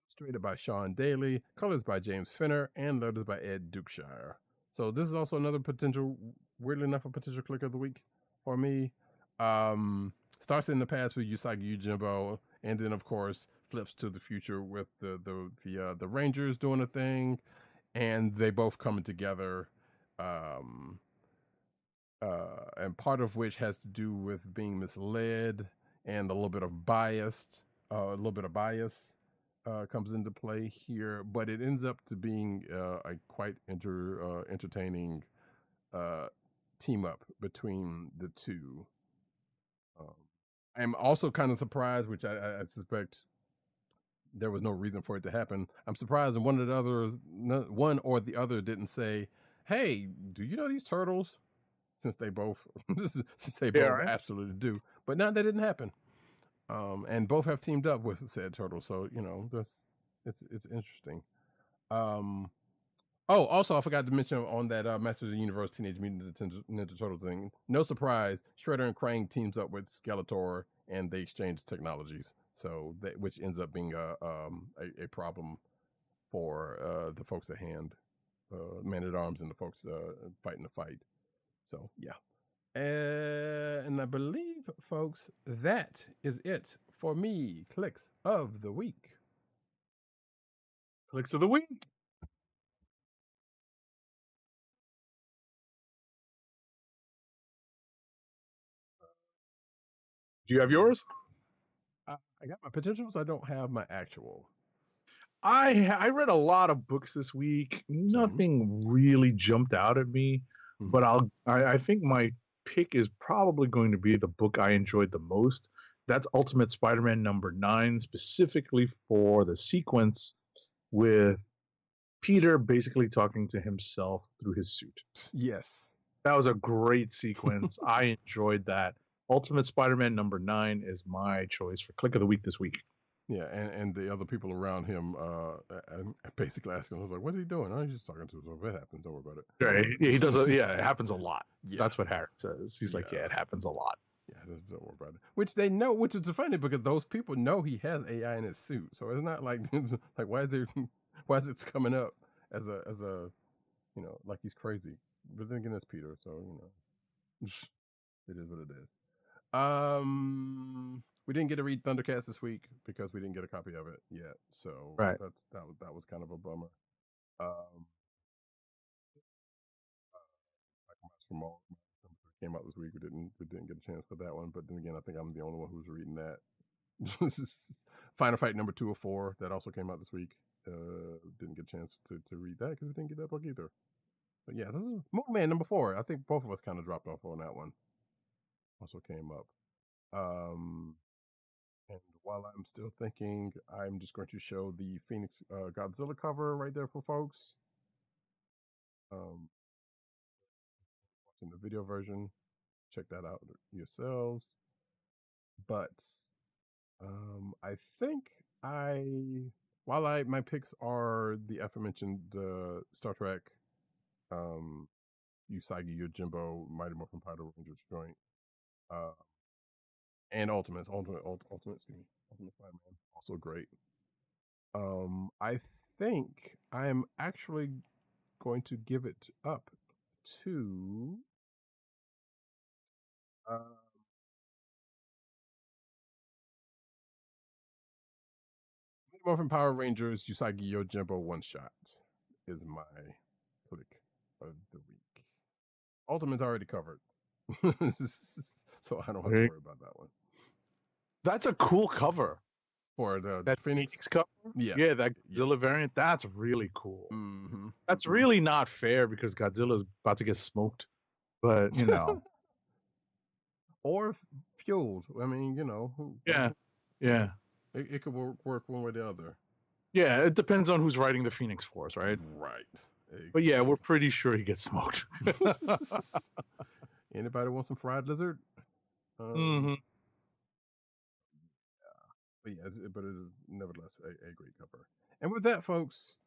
Illustrated by Sean Daly, colors by James Finner, and letters by Ed Dukeshire. So this is also another potential, weirdly enough, a potential click of the week for me. Starts in the past with Usagi Yojimbo, and then of course flips to the future with the Rangers doing a thing, and they both coming together. And part of which has to do with being misled and a little bit of bias comes into play here, but it ends up to being a quite entertaining team up between the two. I'm also kind of surprised, which I suspect there was no reason for it to happen. I'm surprised one or the other didn't say, "Hey, do you know these turtles?" Since they both absolutely do, but no, that didn't happen. And both have teamed up with said turtle, so it's interesting. Also I forgot to mention on that Masters of the Universe Teenage Mutant Ninja Turtles thing. No surprise, Shredder and Krang teams up with Skeletor, and they exchange technologies. So which ends up being a problem for the folks at hand, Man at Arms and the folks fighting the fight. So yeah. And I believe, folks, that is it for me. Kliqs of the week. Kliqs of the week. Do you have yours? I got my potentials. I don't have my actual. I read a lot of books this week. Nothing really jumped out at me, but I think my pick is probably going to be the book I enjoyed the most. That's Ultimate Spider-Man #9, specifically for the sequence with Peter basically talking to himself through his suit. Yes. That was a great sequence. I enjoyed that. Ultimate Spider-Man #9 is my choice for Click of the Week this week. Yeah, and the other people around him basically asking him, like, "What's he doing?" "Oh, he's just talking to himself. It happens. Don't worry about it." Right. He does. It happens a lot. Yeah. That's what Harry says. He's like, "Yeah, it happens a lot." Yeah, don't worry about it. Which they know, which is funny because those people know he has AI in his suit, so it's not like like why is it coming up as a like he's crazy. But then again, it's Peter, so it is what it is. We didn't get to read Thundercats this week because we didn't get a copy of it yet, so right. that was kind of a bummer. From all came out this week, we didn't get a chance for that one. But then again, I think I'm the only one who's reading that. Final Fight #204 that also came out this week. Didn't get a chance to read that because we didn't get that book either. But yeah, this is Moon Man #4. I think both of us kind of dropped off on that one. Also came up. And while I'm still thinking, I'm just going to show the Phoenix Godzilla cover right there for folks. Watching the video version, check that out yourselves. But I think my picks are the aforementioned Star Trek, Usagi Yojimbo, Mighty Morphin Power Rangers joint, and Ultimate Spider-Man, also great. I think I'm actually going to give it up to Morphin Power Rangers Usagi Yojimbo one shot is my click of the week. Ultimate's already covered, so I don't have to worry about that one. That's a cool cover for that Phoenix cover. Yeah, that Godzilla variant. That's really cool. Mm-hmm. That's really not fair because Godzilla's about to get smoked, but or fueled. I mean, yeah. It could work one way or the other. Yeah, it depends on who's writing the Phoenix Force, right? Right. But yeah, we're pretty sure he gets smoked. Anybody want some fried lizard? Mm-hmm. But yeah, but it is nevertheless a great cover. And with that, folks,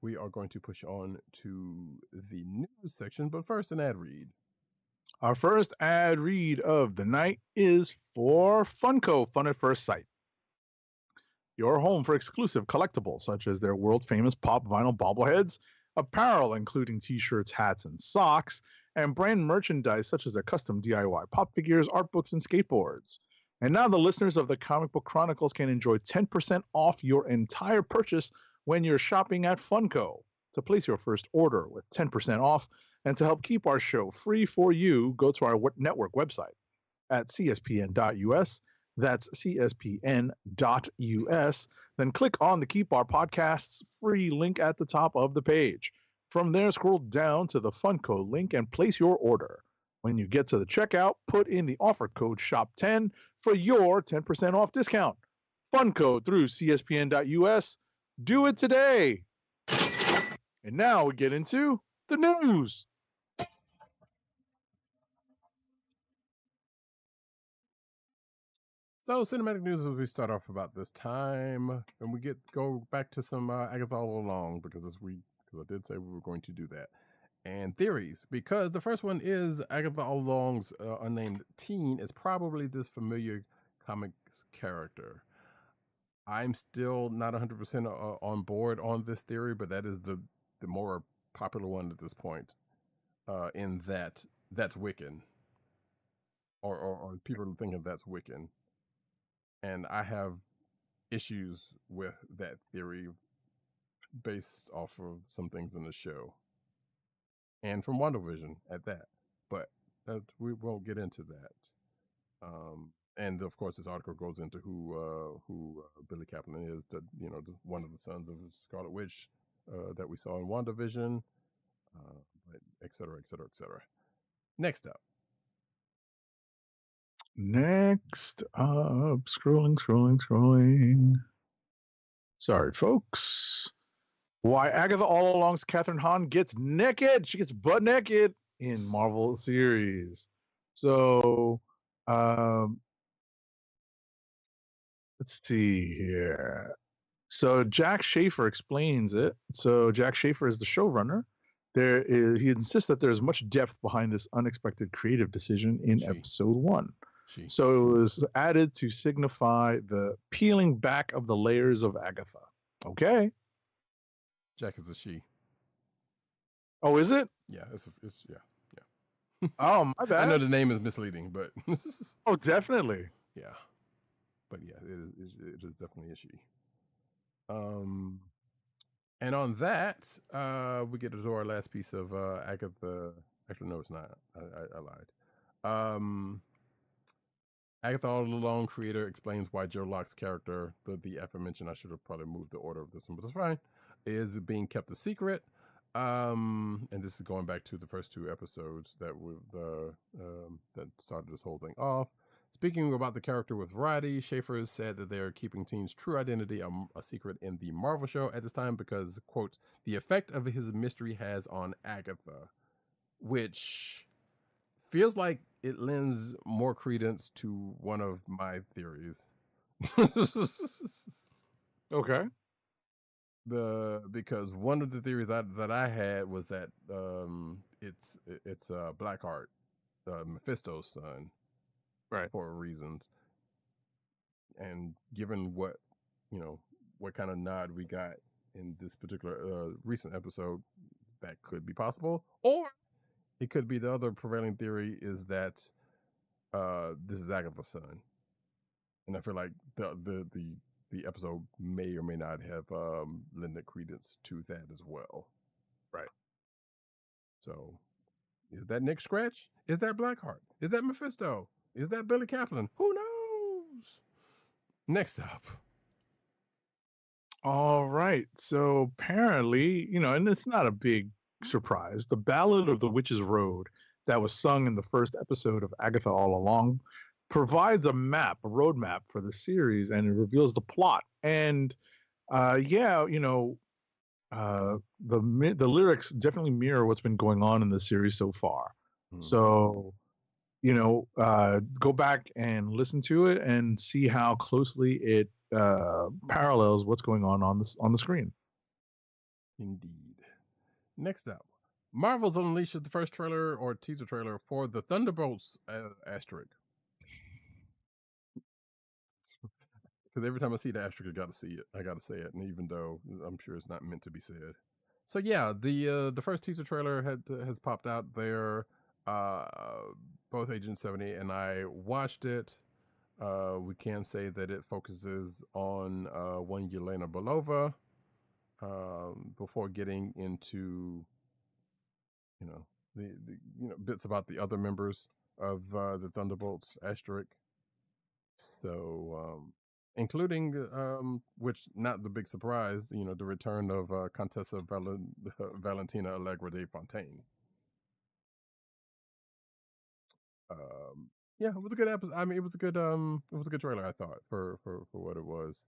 we are going to push on to the news section. But first, an ad read. Our first ad read of the night is for Funko, Fun at First Sight. Your home for exclusive collectibles such as their world famous pop vinyl bobbleheads, apparel including t shirts, hats, and socks, and brand merchandise such as their custom DIY pop figures, art books, and skateboards. And now the listeners of the Comic Book Chronicles can enjoy 10% off your entire purchase when you're shopping at Funko. To place your first order with 10% off and to help keep our show free for you, go to our network website at cspn.us. That's cspn.us. Then click on the Keep Our Podcasts free link at the top of the page. From there, scroll down to the Funko link and place your order. When you get to the checkout, put in the offer code SHOP10 for your 10% off discount. Funko through cspn.us. Do it today. And now we get into the news. So, cinematic news as we start off about this time, and we go back to some Agatha All Along because I did say we were going to do that, and theories, because the first one is Agatha All Along's unnamed teen is probably this familiar comics character. I'm still not 100% on board on this theory, but that is the more popular one at this point. In that's Wiccan, or people are thinking that's Wiccan. And I have issues with that theory based off of some things in the show and from WandaVision at that. But we won't get into that. And of course, this article goes into who Billy Kaplan is, one of the sons of Scarlet Witch that we saw in WandaVision, et cetera, et cetera, et cetera. Next up. Next up, scrolling. Sorry, folks. Why Agatha All Along's Catherine Hahn gets naked. She gets butt naked in Marvel series. So, let's see here. So Jack Schaefer explains it. So Jack Schaefer is the showrunner. He insists that there's much depth behind this unexpected creative decision in episode 1. So it was added to signify the peeling back of the layers of Agatha. Okay. Jack is a she. Oh, is it? Yeah, it's yeah. Oh, my bad. I know the name is misleading, but oh, definitely. Yeah, but yeah, it is definitely a she. And on that, we get to our last piece of Agatha. Actually, no, it's not. I lied. Agatha All Along creator explains why Joe Locke's character, the aforementioned, I should have probably moved the order of this one, but it's fine, is being kept a secret. And this is going back to the first 2 episodes that that started this whole thing off. Speaking about the character with Roddy, Schaefer said that they're keeping Teen's true identity a secret in the Marvel show at this time because, quote, the effect of his mystery has on Agatha, which feels like it lends more credence to one of my theories. Okay. Because one of the theories that I had was that it's Blackheart, Mephisto's son, right, for reasons. And given what kind of nod we got in this particular recent episode, that could be possible. Or it could be the other prevailing theory is that this is Agatha's son, and I feel like the episode may or may not have lended credence to that as well. Right. So, is that Nick Scratch? Is that Blackheart? Is that Mephisto? Is that Billy Kaplan? Who knows? Next up. All right. So apparently, and it's not a big surprise. The Ballad of the Witch's Road that was sung in the first episode of Agatha All Along provides a roadmap for the series, and it reveals the plot. And the lyrics definitely mirror what's been going on in the series so far. So go back and listen to it and see how closely it parallels what's going on the screen. Indeed. Next up, Marvel's unleashes the first trailer or teaser trailer for the Thunderbolts asterisk. Because every time I see the asterisk, I got to see it. I got to say it, and even though I'm sure it's not meant to be said. So yeah, the first teaser trailer has popped out there. Both Agent 70 and I watched it. We can say that it focuses on one Yelena Belova before getting into the bits about the other members of the Thunderbolts asterisk. So including which not the big surprise, the return of Contessa Valentina Allegra de Fontaine. Yeah, it was a good episode. I mean, it was a good trailer, I thought, for what it was.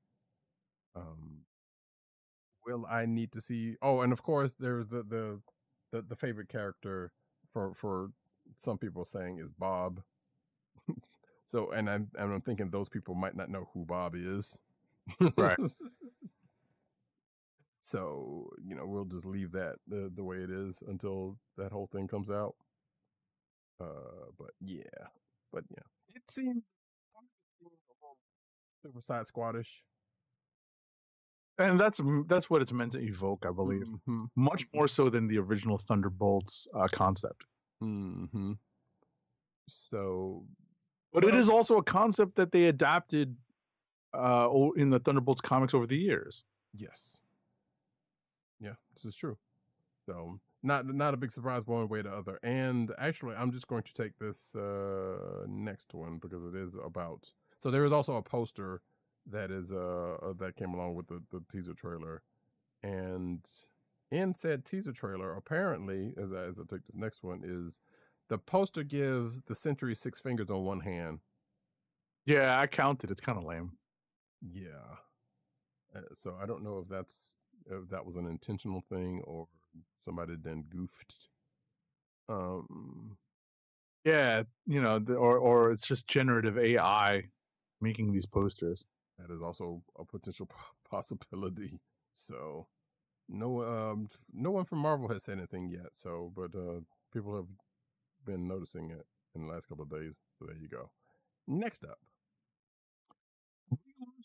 Will I need to see? Oh, and of course, there's the favorite character for some people saying is Bob. So, and I'm thinking those people might not know who Bob is. Right. So, we'll just leave that the way it is until that whole thing comes out. But yeah, it seemed Suicide Squadish. And that's what it's meant to evoke, I believe. Mm-hmm. Much more so than the original Thunderbolts concept. Mm-hmm. So, but it is also a concept that they adapted in the Thunderbolts comics over the years. Yes. Yeah, this is true. So not a big surprise one way or the other. And actually, I'm just going to take this next one because it is about. So there is also a poster that is that came along with the teaser trailer, and in said teaser trailer, apparently, as I take this next one, is the poster gives the Sentry 6 fingers on one hand. Yeah, I counted. It's kind of lame. Yeah. So I don't know if that was an intentional thing or somebody then goofed. Yeah, or it's just generative AI making these posters. That is also a potential possibility. So no one from Marvel has said anything yet. So, but people have been noticing it in the last couple of days. So there you go. Next up,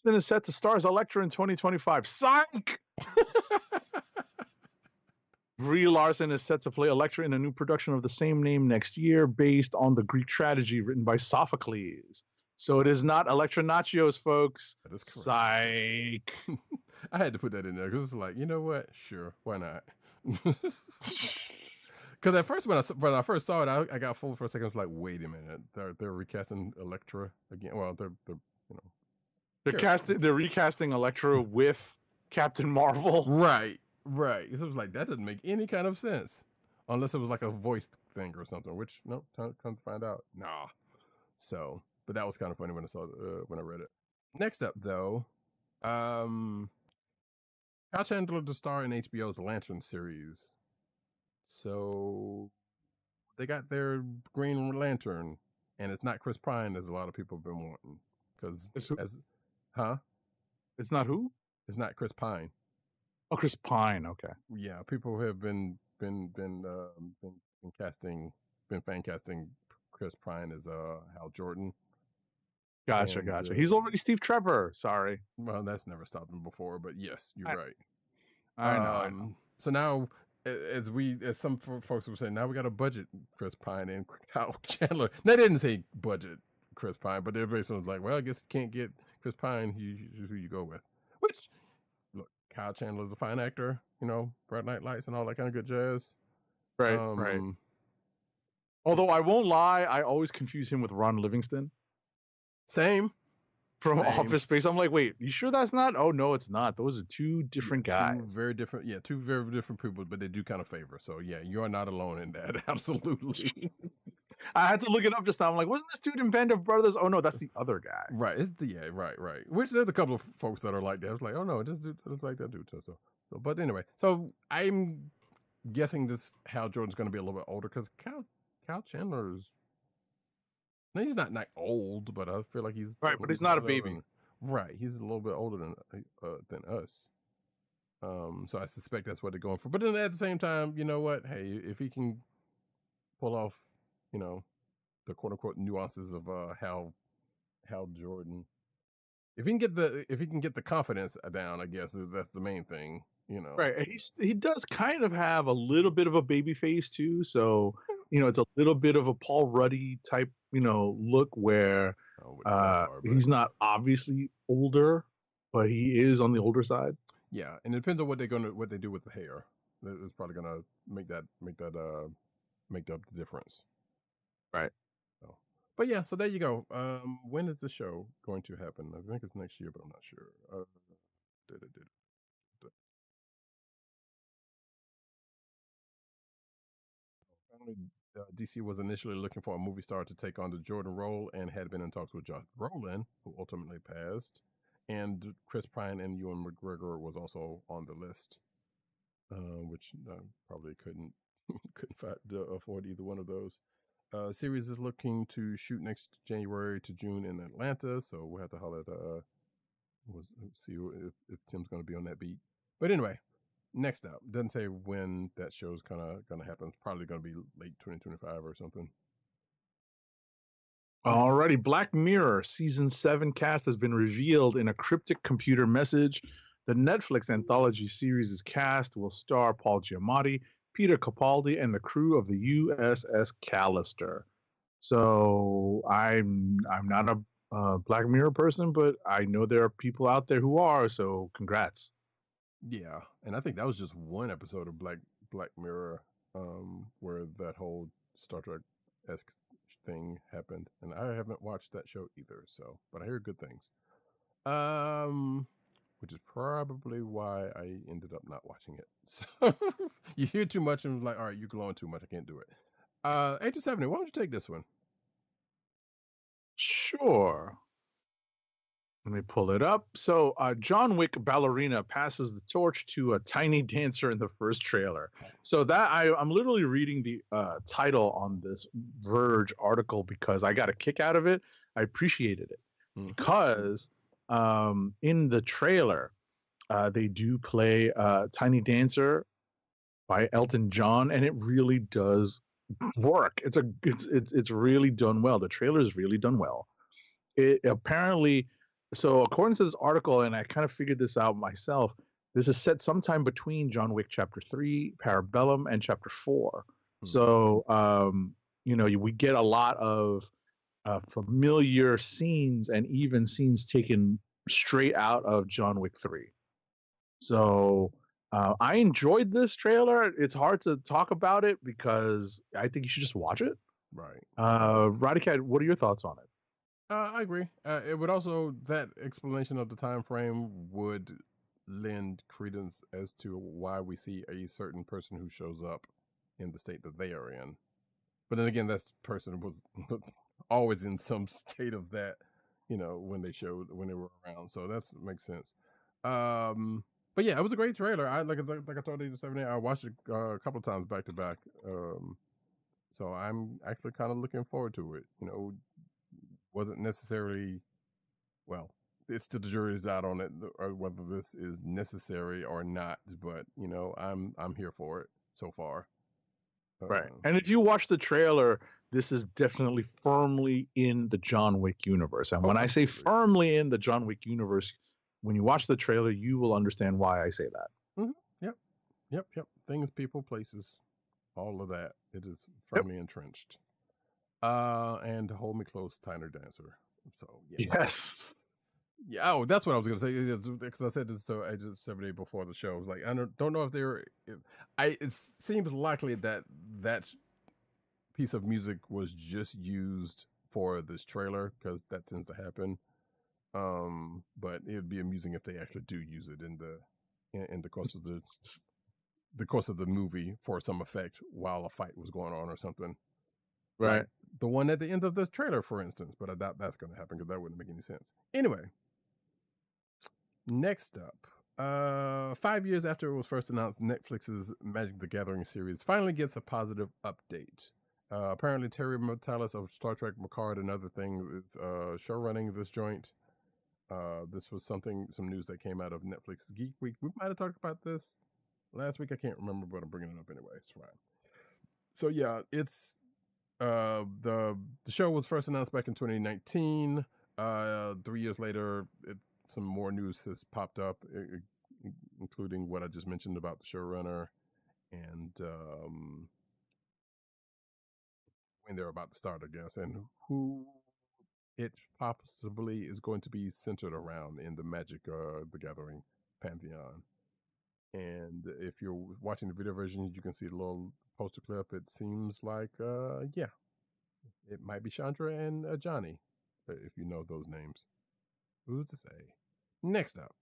Then is set to star as Elektra in 2025. Psych! Brie Larson is set to play Elektra in a new production of the same name next year, based on the Greek tragedy written by Sophocles. So it is not Elektra Nachios, folks. That is correct. Psych. I had to put that in there because it's like, you know what? Sure, why not? Because at first, when I first saw it, I got fooled for a second. I was like, wait a minute, they're recasting Elektra again. Well, they're recasting Elektra with Captain Marvel. Right. So it was like, that doesn't make any kind of sense. Unless it was like a voice thing or something, which, no, come to find out. Nah. So, but that was kind of funny when I saw when I read it. Next up, though, Kyle Chandler to star in HBO's Lantern series. So, they got their Green Lantern, and it's not Chris Pine, as a lot of people have been wanting. Because, It's not who? It's not Chris Pine. Oh, Chris Pine. Okay. Yeah, people have been fan casting Chris Pine as Hal Jordan. Gotcha. He's already Steve Trevor. Sorry. Well, that's never stopped him before, but yes, you're right. I know. So now, as some folks would say, now we got to budget Chris Pine and Kyle Chandler. They didn't say budget Chris Pine, but everybody was like, well, I guess you can't get Chris Pine. Who you go with? Which, look, Kyle Chandler's a fine actor, Bright Night Lights and all that kind of good jazz. Right. Although I won't lie, I always confuse him with Ron Livingston. Same. From Office Space. I'm like, wait, you sure that's not? Oh, no, it's not. Those are two different guys. Two very different people, but they do kind of favor. So, yeah, you are not alone in that. Absolutely. I had to look it up just now. I'm like, wasn't this dude in Band of Brothers? Oh, no, that's the other guy. Right. Right. Which there's a couple of folks that are like that. I was like, oh, no, this dude looks like that dude. So, but anyway, so I'm guessing this Hal Jordan's going to be a little bit older because Kyle Chandler's Now, he's not old, but I feel like he's Right, but he's not a baby. Right, he's a little bit older than us. So I suspect that's what they're going for. But then at the same time, you know what? Hey, if he can pull off, the quote unquote nuances of Hal Jordan, if he can get the confidence down, I guess that's the main thing. Right, he does kind of have a little bit of a baby face too. So it's a little bit of a Paul Ruddy type look where he's not obviously older, but he is on the older side. Yeah, and it depends on what they do with the hair. It's probably gonna make up the difference. Right. So, but yeah, so there you go. When is the show going to happen? I think it's next year, but I'm not sure. Finally, DC was initially looking for a movie star to take on the Jordan role and had been in talks with Josh Brolin, who ultimately passed, and Chris Pine and Ewan McGregor was also on the list, which probably couldn't afford either one of those. Series is looking to shoot next January to June in Atlanta, so we'll have to holler at see if Tim's going to be on that beat. But anyway, next up, doesn't say when that show's kind of going to happen. It's probably going to be late 2025 or something. Alrighty, Black Mirror season 7 cast has been revealed in a cryptic computer message. The Netflix anthology series' cast will star Paul Giamatti, Peter Capaldi, and the crew of the USS Callister. So I'm not a Black Mirror person, but I know there are people out there who are. So congrats. Yeah, and I think that was just one episode of Black Mirror, where that whole Star Trek-esque thing happened, and I haven't watched that show either. So, but I hear good things. Which is probably why I ended up not watching it. So you hear too much and like, all right, you're glowing too much. I can't do it. 8-70, why don't you take this one? Sure. Let me pull it up. So John Wick Ballerina passes the torch to a tiny dancer in the first trailer. So that I'm literally reading the title on this Verge article because I got a kick out of it. I appreciated it because in the trailer they do play Tiny Dancer by Elton John, and it really does work. It's really done well. The trailer is really done well. It apparently, so according to this article, and I kind of figured this out myself, this is set sometime between John Wick Chapter 3, Parabellum, and Chapter 4. So we get a lot of familiar scenes and even scenes taken straight out of John Wick 3. So I enjoyed this trailer. It's hard to talk about it because I think you should just watch it. Right. Roddykat, what are your thoughts on it? I agree. It would also, that explanation of the time frame would lend credence as to why we see a certain person who shows up in the state that they are in. But then again, that person was always in some state of that, when they were around. So that makes sense. But yeah, it was a great trailer. I like I told you 70. I watched it a couple of times back to back. So I'm actually kind of looking forward to it. Wasn't necessarily, well, it's still the jury's out on it, or whether this is necessary or not. But I'm here for it so far. Right. And if you watch the trailer, this is definitely firmly in the John Wick universe. And when I say firmly in the John Wick universe, when you watch the trailer, you will understand why I say that. Mm-hmm. Yep. Things, people, places, all of that. It is firmly entrenched. And Hold Me Close, Tiny Dancer. So yeah. Yes. Yeah. Oh, that's what I was gonna say. Because I said this to Agent 70 before the show. I was like, I don't know if they're. It seems likely that piece of music was just used for this trailer because that tends to happen. But it would be amusing if they actually do use it in the course of the movie for some effect while a fight was going on or something. Right. Like the one at the end of the trailer, for instance. But I doubt that's going to happen because that wouldn't make any sense. Anyway, next up, 5 years after it was first announced, Netflix's Magic the Gathering series finally gets a positive update. Apparently, Terry Matalas of Star Trek Picard and other things is show running this joint. This was some news that came out of Netflix Geek Week. We might have talked about this last week. I can't remember, but I'm bringing it up anyway. It's fine. So yeah, it's the show was first announced back in 2019. 3 years later, some more news has popped up, including what I just mentioned about the showrunner and when they're about to start, I guess, and who it possibly is going to be centered around in the Magic the Gathering pantheon. And if you're watching the video version, you can see the little poster clip. It seems like, yeah, it might be Chandra and Johnny, if you know those names. Who's to say? Next up,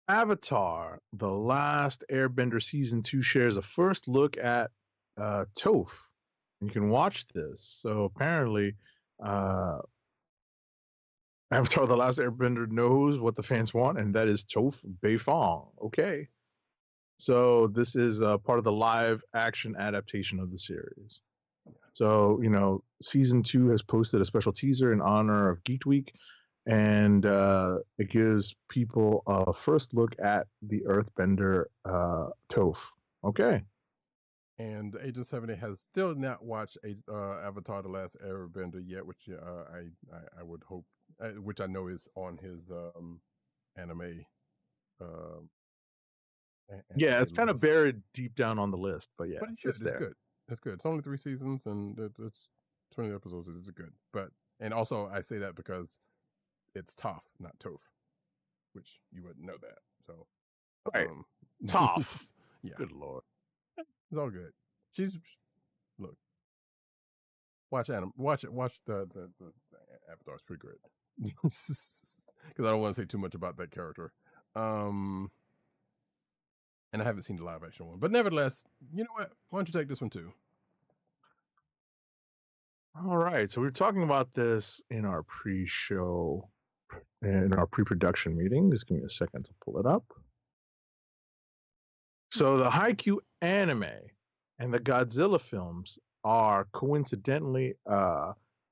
Avatar: The Last Airbender Season 2 shares a first look at Toph. You can watch this. So apparently, Avatar: The Last Airbender knows what the fans want, and that is Toph Beifong. Okay. So this is part of the live action adaptation of the series. So, season 2 has posted a special teaser in honor of Geek Week, and it gives people a first look at the Earthbender Toph. Okay. And Agent 70 has still not watched Avatar: The Last Airbender yet, which I would hope, which I know is on his anime. Yeah, it's kind of list. buried deep down on the list, but yeah, But it should. It's there. good. It's good. It's only 3 seasons and it's 20 episodes. It's good. And also I say that because it's Toph, not Toph, which you wouldn't know that. So, Right. Toph. Yeah. Good Lord. It's all good. Look. Watch Adam. Watch it. Watch the Avatar. It's pretty good. Because I don't want to say too much about that character. And I haven't seen the live action one. But nevertheless, you know what? Why don't you take this one too? All right. So we were talking about this in our pre-show, in our pre-production meeting. Just give me a second to pull it up. So the Haikyuu anime and the Godzilla films are coincidentally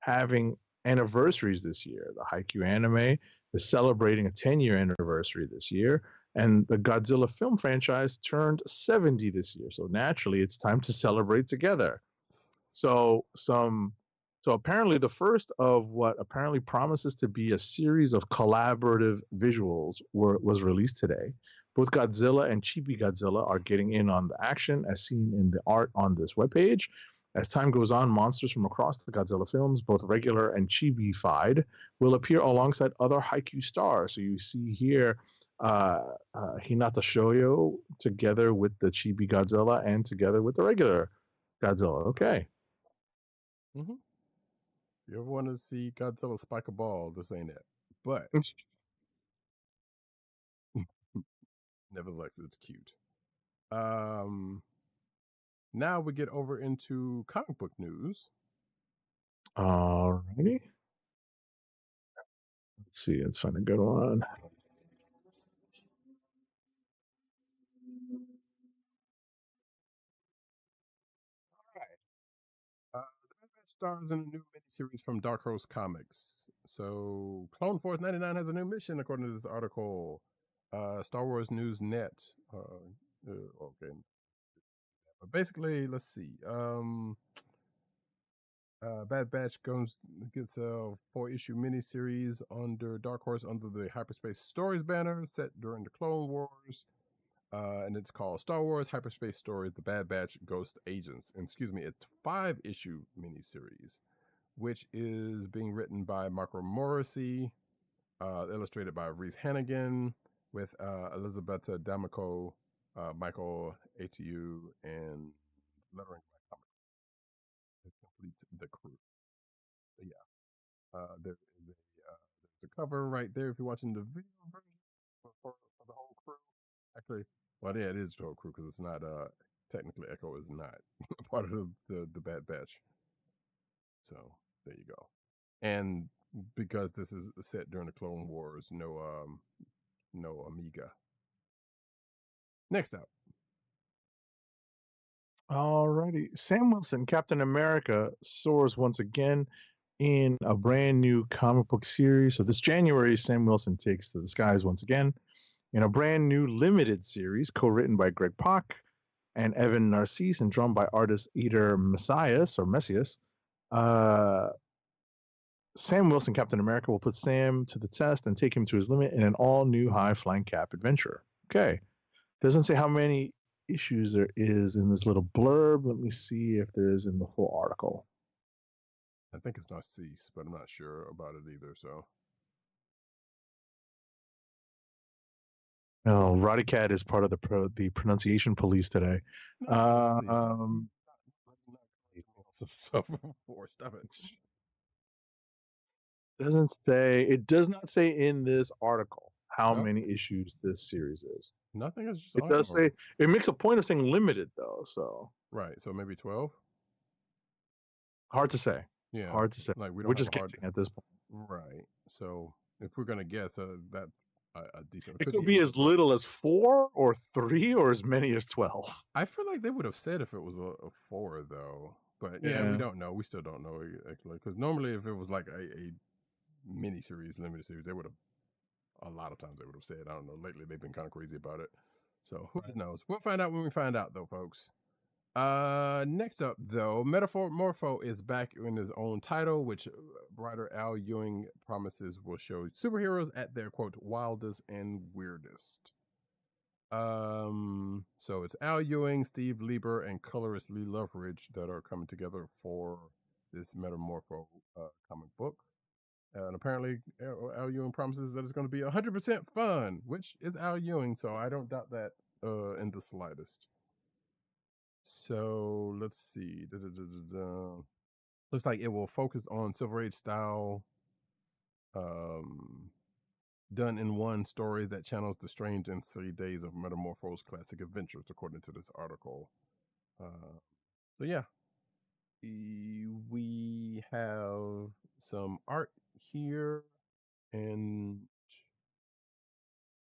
having anniversaries this year. The Haikyuu anime is celebrating a 10-year anniversary this year, and the Godzilla film franchise turned 70 this year. So naturally, it's time to celebrate together. So apparently the first of what apparently promises to be a series of collaborative visuals was released today. Both Godzilla and Chibi Godzilla are getting in on the action as seen in the art on this webpage. As time goes on, monsters from across the Godzilla films, both regular and chibi-fied, will appear alongside other Haikyuu stars. So you see here Hinata Shoyo together with the Chibi Godzilla and together with the regular Godzilla. Okay. Mm-hmm. If you ever want to see Godzilla spike a ball, this ain't it. But nevertheless, it's cute. Now we get over into comic book news. Alrighty. Let's see. Let's find a good one. Stars in a new miniseries from Dark Horse Comics. So, Clone Force 99 has a new mission, according to this article. Star Wars News Net. Okay. But basically, let's see. Bad Batch gets a 4-issue miniseries under Dark Horse under the Hyperspace Stories banner set during the Clone Wars. And it's called Star Wars Hyperspace Stories: The Bad Batch Ghost Agents. And excuse me, it's 5-issue miniseries, which is being written by Marco Morrissey, illustrated by Reese Hannigan, with Elisabetta D'Amico, Michael Atu, and lettering by Comic to complete the crew. So yeah, there's a cover right there if you're watching the video version for the whole crew. Actually, well, yeah, it is the whole crew because it's not technically Echo is not part of the Bad Batch. So there you go. And because this is set during the Clone Wars, no Amiga. Next up. Alrighty. Sam Wilson, Captain America, soars once again in a brand new comic book series. So this January, Sam Wilson takes to the skies once again in a brand new limited series co-written by Greg Pak and Evan Narcisse and drawn by artist Eder Messias. Sam Wilson, Captain America, will put Sam to the test and take him to his limit in an all-new high-flying Cap adventure. Okay. Doesn't say how many issues there is in this little blurb. Let me see if there is in the full article. I think it's Narcisse, but I'm not sure about it either. So, Oh, Roddykat is part of the pronunciation police today. some stuff before. Stop it. Doesn't say. It does not say in this article how No. many issues this series is. Nothing is just. It does say. It makes a point of saying limited though. So right. So maybe 12. Hard to say. Yeah. Hard to say. Like we don't We're just guessing at this point. Right. So if we're gonna guess that a decent. It could be as little as 4 or 3 or as many as 12. I feel like they would have said if it was a 4 though, but yeah, we don't know. We still don't know actually, because normally if it was like a mini series, limited series, they would have. A lot of times they would have said. I don't know. Lately they've been kind of crazy about it, so who knows? We'll find out when we find out, though, folks. Next up, though, Metamorpho is back in his own title, which writer Al Ewing promises will show superheroes at their quote wildest and weirdest. So it's Al Ewing, Steve Lieber, and colorist Lee Loveridge that are coming together for this Metamorpho comic book. And apparently, Al Ewing promises that it's going to be 100% fun, which is Al Ewing, so I don't doubt that in the slightest. So let's see. Looks like it will focus on Silver Age style, done in one story that channels the strange and silly days of Metamorpho's classic adventures, according to this article. So yeah, we have some art here, and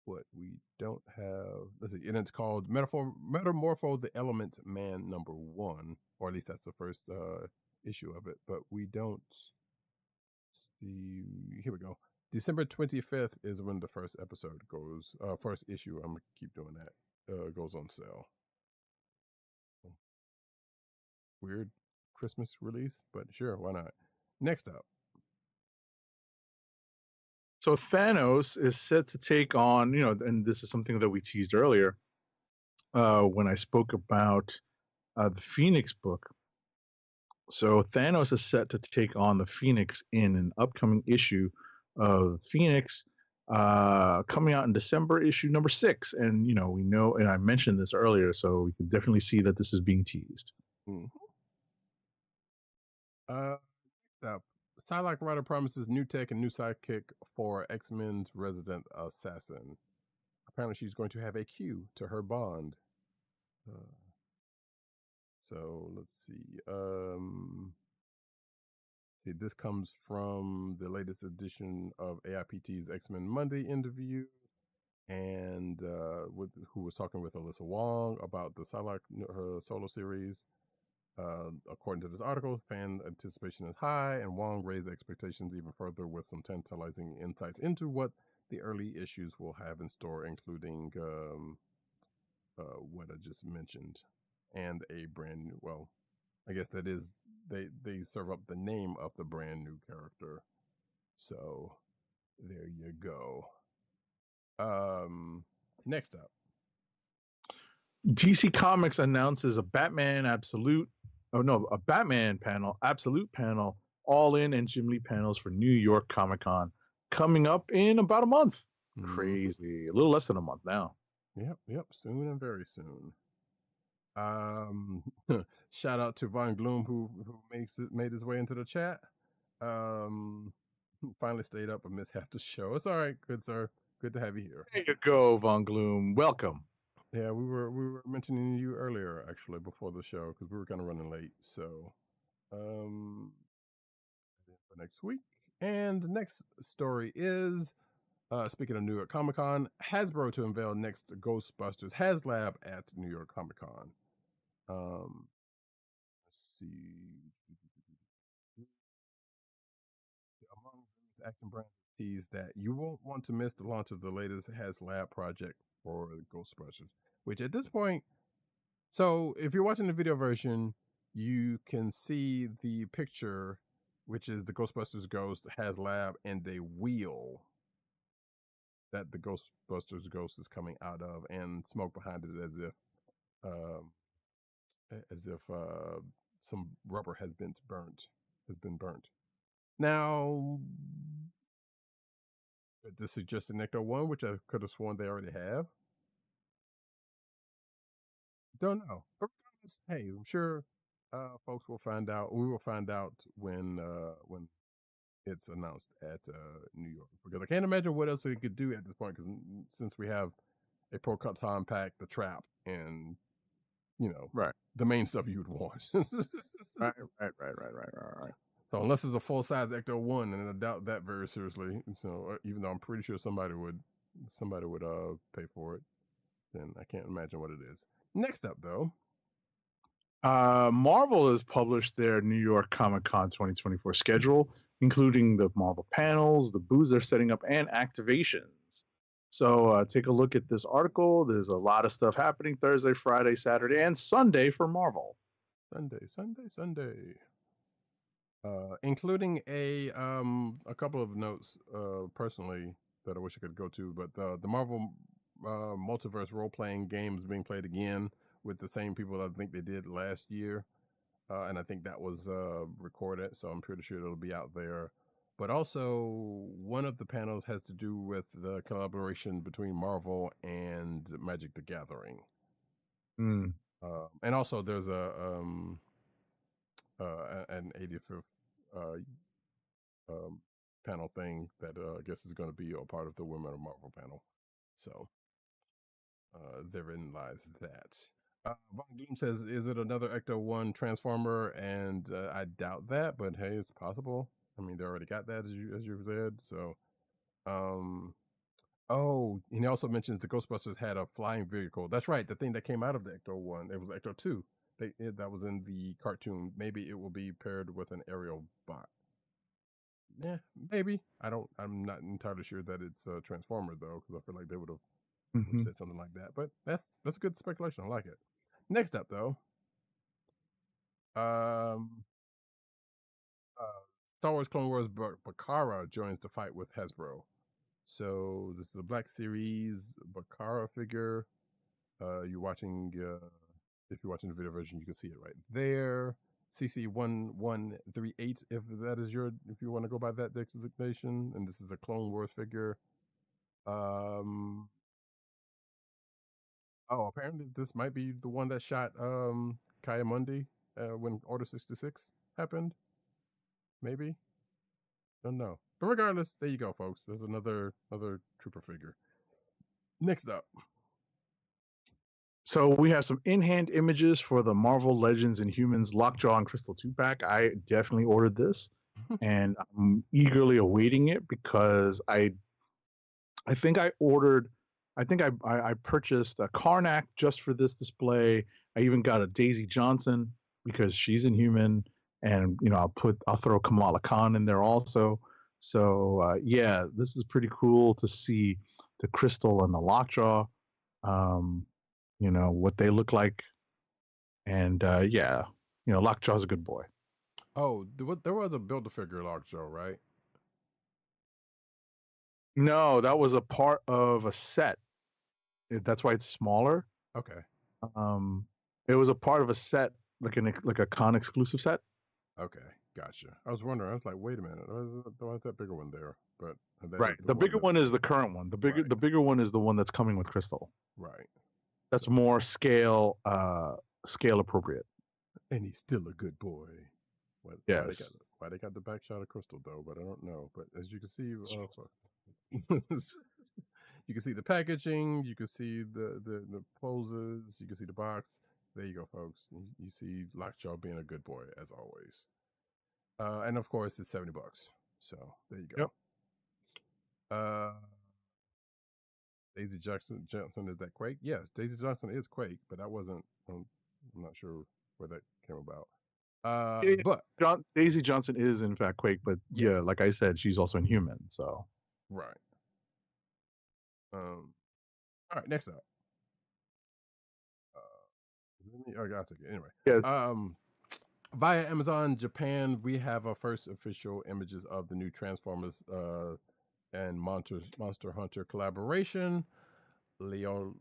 what we don't have, let's see, and it's called Metamorpho the Element Man #1, or at least that's the first issue of it, but we don't see. Here we go. December 25th is when the first episode goes, first issue, I'm gonna keep doing that, goes on sale. Weird Christmas release, but sure, why not? Next up. So Thanos is set to take on, and this is something that we teased earlier when I spoke about the Phoenix book. So Thanos is set to take on the Phoenix in an upcoming issue of Phoenix coming out in December, issue number 6. And, we know, and I mentioned this earlier, so we can definitely see that this is being teased. Psylocke writer promises new tech and new sidekick for X-Men's resident assassin. Apparently she's going to have a Q to her bond. So let's see. This comes from the latest edition of AIPT's X-Men Monday interview, and who was talking with Alyssa Wong about the Psylocke her solo series. According to this article, fan anticipation is high, and Wong raised expectations even further with some tantalizing insights into what the early issues will have in store, including what I just mentioned, and a brand new. Well, I guess that is they serve up the name of the brand new character. So there you go. Next up, DC Comics announces a Batman Absolute panel, All In and Jim Lee panels for New York Comic Con coming up in about a month. Crazy. A little less than a month now. Yep. Soon and very soon. Shout out to Von Gloom who made his way into the chat. Finally stayed up and missed half the show. It's all right, good sir. Good to have you here. There you go, Von Gloom. Welcome. Yeah, we were mentioning you earlier actually before the show because we were kind of running late. So, for next week. And the next story is, speaking of New York Comic Con, Hasbro to unveil next Ghostbusters HasLab at New York Comic Con. let's see. Among these action brands tease that you won't want to miss the launch of the latest HasLab project for Ghostbusters, which at this point, so if you're watching the video version, you can see the picture, which is the Ghostbusters Ghost HasLab and a wheel that the Ghostbusters Ghost is coming out of, and smoke behind it um, as if some rubber has been burnt. Now, this suggests an Ecto 1, which I could have sworn they already have. Don't know. But regardless, hey, I'm sure folks will find out. We will find out when it's announced at New York. Because I can't imagine what else it could do at this point. Because since we have a Pro Custom Pack, the Trap, and Right. the main stuff you would want. Right. So unless it's a full size Ecto 1, and I doubt that very seriously. So even though I'm pretty sure somebody would pay for it, then I can't imagine what it is. Next up, though, Marvel has published their New York Comic Con 2024 schedule, including the Marvel panels, the booths they're setting up, and activations. So take a look at this article. There's a lot of stuff happening Thursday, Friday, Saturday, and Sunday for Marvel. Sunday. Including a couple of notes personally that I wish I could go to, but the Marvel multiverse role playing game is being played again with the same people I think they did last year, and I think that was recorded, so I'm pretty sure it'll be out there. But also, one of the panels has to do with the collaboration between Marvel and Magic the Gathering. And also, there's an 85th panel thing that I guess is going to be a part of the Women of Marvel panel. So therein lies that. Von Doom says, "Is it another Ecto 1 Transformer?" And I doubt that, but hey, it's possible. I mean, they already got that, as you said. So, oh, and he also mentions the Ghostbusters had a flying vehicle. That's right, the thing that came out of the Ecto 1. It was Ecto 2. That was in the cartoon. Maybe it will be paired with an aerial bot. Yeah, maybe. I'm not entirely sure that it's a Transformer though, because I feel like they would have said something like that. But that's good speculation. I like it. Next up, though, Star Wars Clone Wars Bakara joins the fight with Hasbro. So this is a Black Series Bakara figure. You're watching. If you're watching the video version, you can see it right there. CC1138, if you want to go by that designation, and this is a Clone Wars figure. Oh, apparently this might be the one that shot Kaya Mundi when Order 66 happened. Maybe. Don't know. But regardless, there you go, folks. There's another trooper figure. Next up. So we have some in-hand images for the Marvel Legends and Humans Lockjaw and Crystal 2-pack. I definitely ordered this, and I'm eagerly awaiting it because I purchased a Karnak just for this display. I even got a Daisy Johnson because she's Inhuman, and I'll throw Kamala Khan in there also. So yeah, this is pretty cool to see the Crystal and the Lockjaw. What they look like, and yeah, Lockjaw's a good boy. Oh, there was a Build-A-Figure Lockjaw, right? No, that was a part of a set. That's why it's smaller. Okay. It was a part of a set, like a con exclusive set. Okay, gotcha. I was wondering. I was like, wait a minute, why is that bigger one there? But Right, the bigger one is the current one. The bigger one is the one that's coming with Crystal. Right. That's more scale appropriate. And he's still a good boy. Yes. Why they got the back shot of Crystal though? But I don't know. But as you can see, you can see the packaging. You can see the poses. You can see the box. There you go, folks. You see Lockjaw being a good boy as always. And of course, it's $70. So there you go. Yep. Daisy Johnson is that Quake? Yes, Daisy Johnson is Quake, but that wasn't. I'm not sure where that came about. Yeah, But Daisy Johnson is in fact Quake, but yeah, yes, like I said, she's also Inhuman. So right. All right. Next up. I got to anyway. yes, Via Amazon Japan, we have our first official images of the new Transformers and Monster Hunter collaboration, Leoleus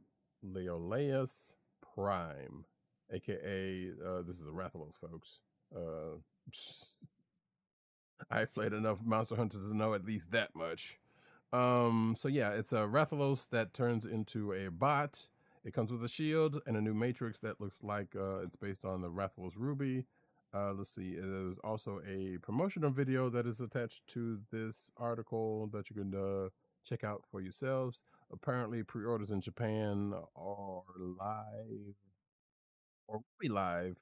Prime, aka this is a Rathalos, folks. I played enough Monster Hunters to know at least that much. So yeah, it's a Rathalos that turns into a bot. It comes with a shield and a new matrix that looks like it's based on the Rathalos Ruby. Let's see. There's also a promotional video that is attached to this article that you can check out for yourselves. Apparently, pre-orders in Japan are live or will be live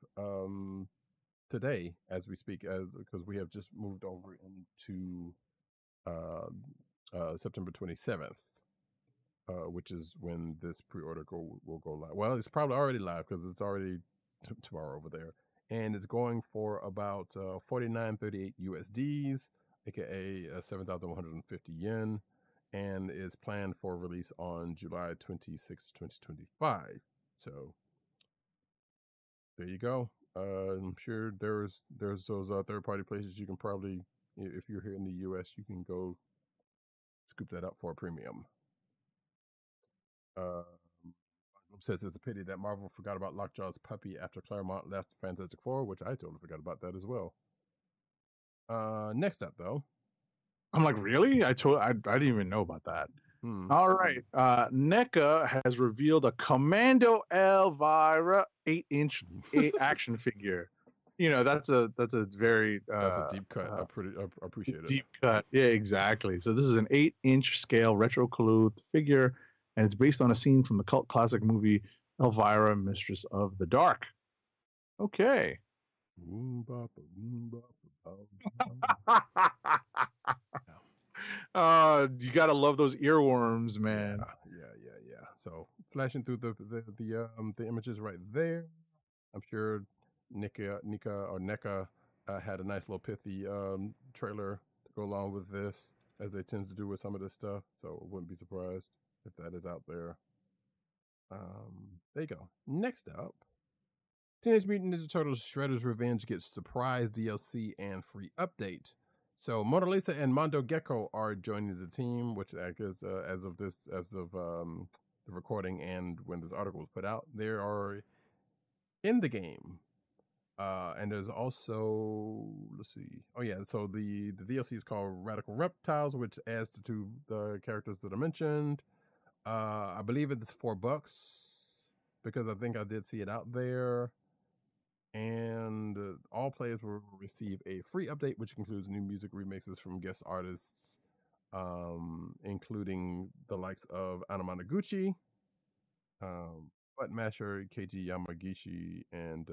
today as we speak, because we have just moved over into uh, September 27th, which is when this pre-order will go live. Well, it's probably already live because it's already tomorrow over there, and it's going for about 49.38 USDs, aka 7,150 yen, and is planned for release on July 26, 2025. So there you go. I'm sure there's those third-party places you can probably, if you're here in the U.S., you can go scoop that up for a premium. Says it's a pity that Marvel forgot about Lockjaw's puppy after Claremont left Fantastic Four, which I totally forgot about that as well. Next up, though. I'm like, really? I didn't even know about that. All right. NECA has revealed a Commando Elvira 8-inch action figure. You know, that's a very that's a deep cut. I appreciate it. Deep cut. Yeah, exactly. So this is an 8-inch scale retro clothed figure, and it's based on a scene from the cult classic movie Elvira, Mistress of the Dark. Okay. You gotta love those earworms, man. Yeah. So flashing through the images right there. I'm sure NECA had a nice little pithy trailer to go along with this, as they tend to do with some of this stuff. So I wouldn't be surprised if that is out there. There you go. Next up, Teenage Mutant Ninja Turtles Shredder's Revenge gets surprise DLC and free update. So Mona Lisa and Mondo Gecko are joining the team, which I guess as of the recording and when this article was put out, they are in the game. And there's also, let's see. Oh yeah, so the DLC is called Radical Reptiles, which adds to the characters that I mentioned. I believe it's $4 because I think I did see it out there. And all players will receive a free update, which includes new music remixes from guest artists, including the likes of Anamanaguchi, Butt Masher, Keiji Yamagishi, and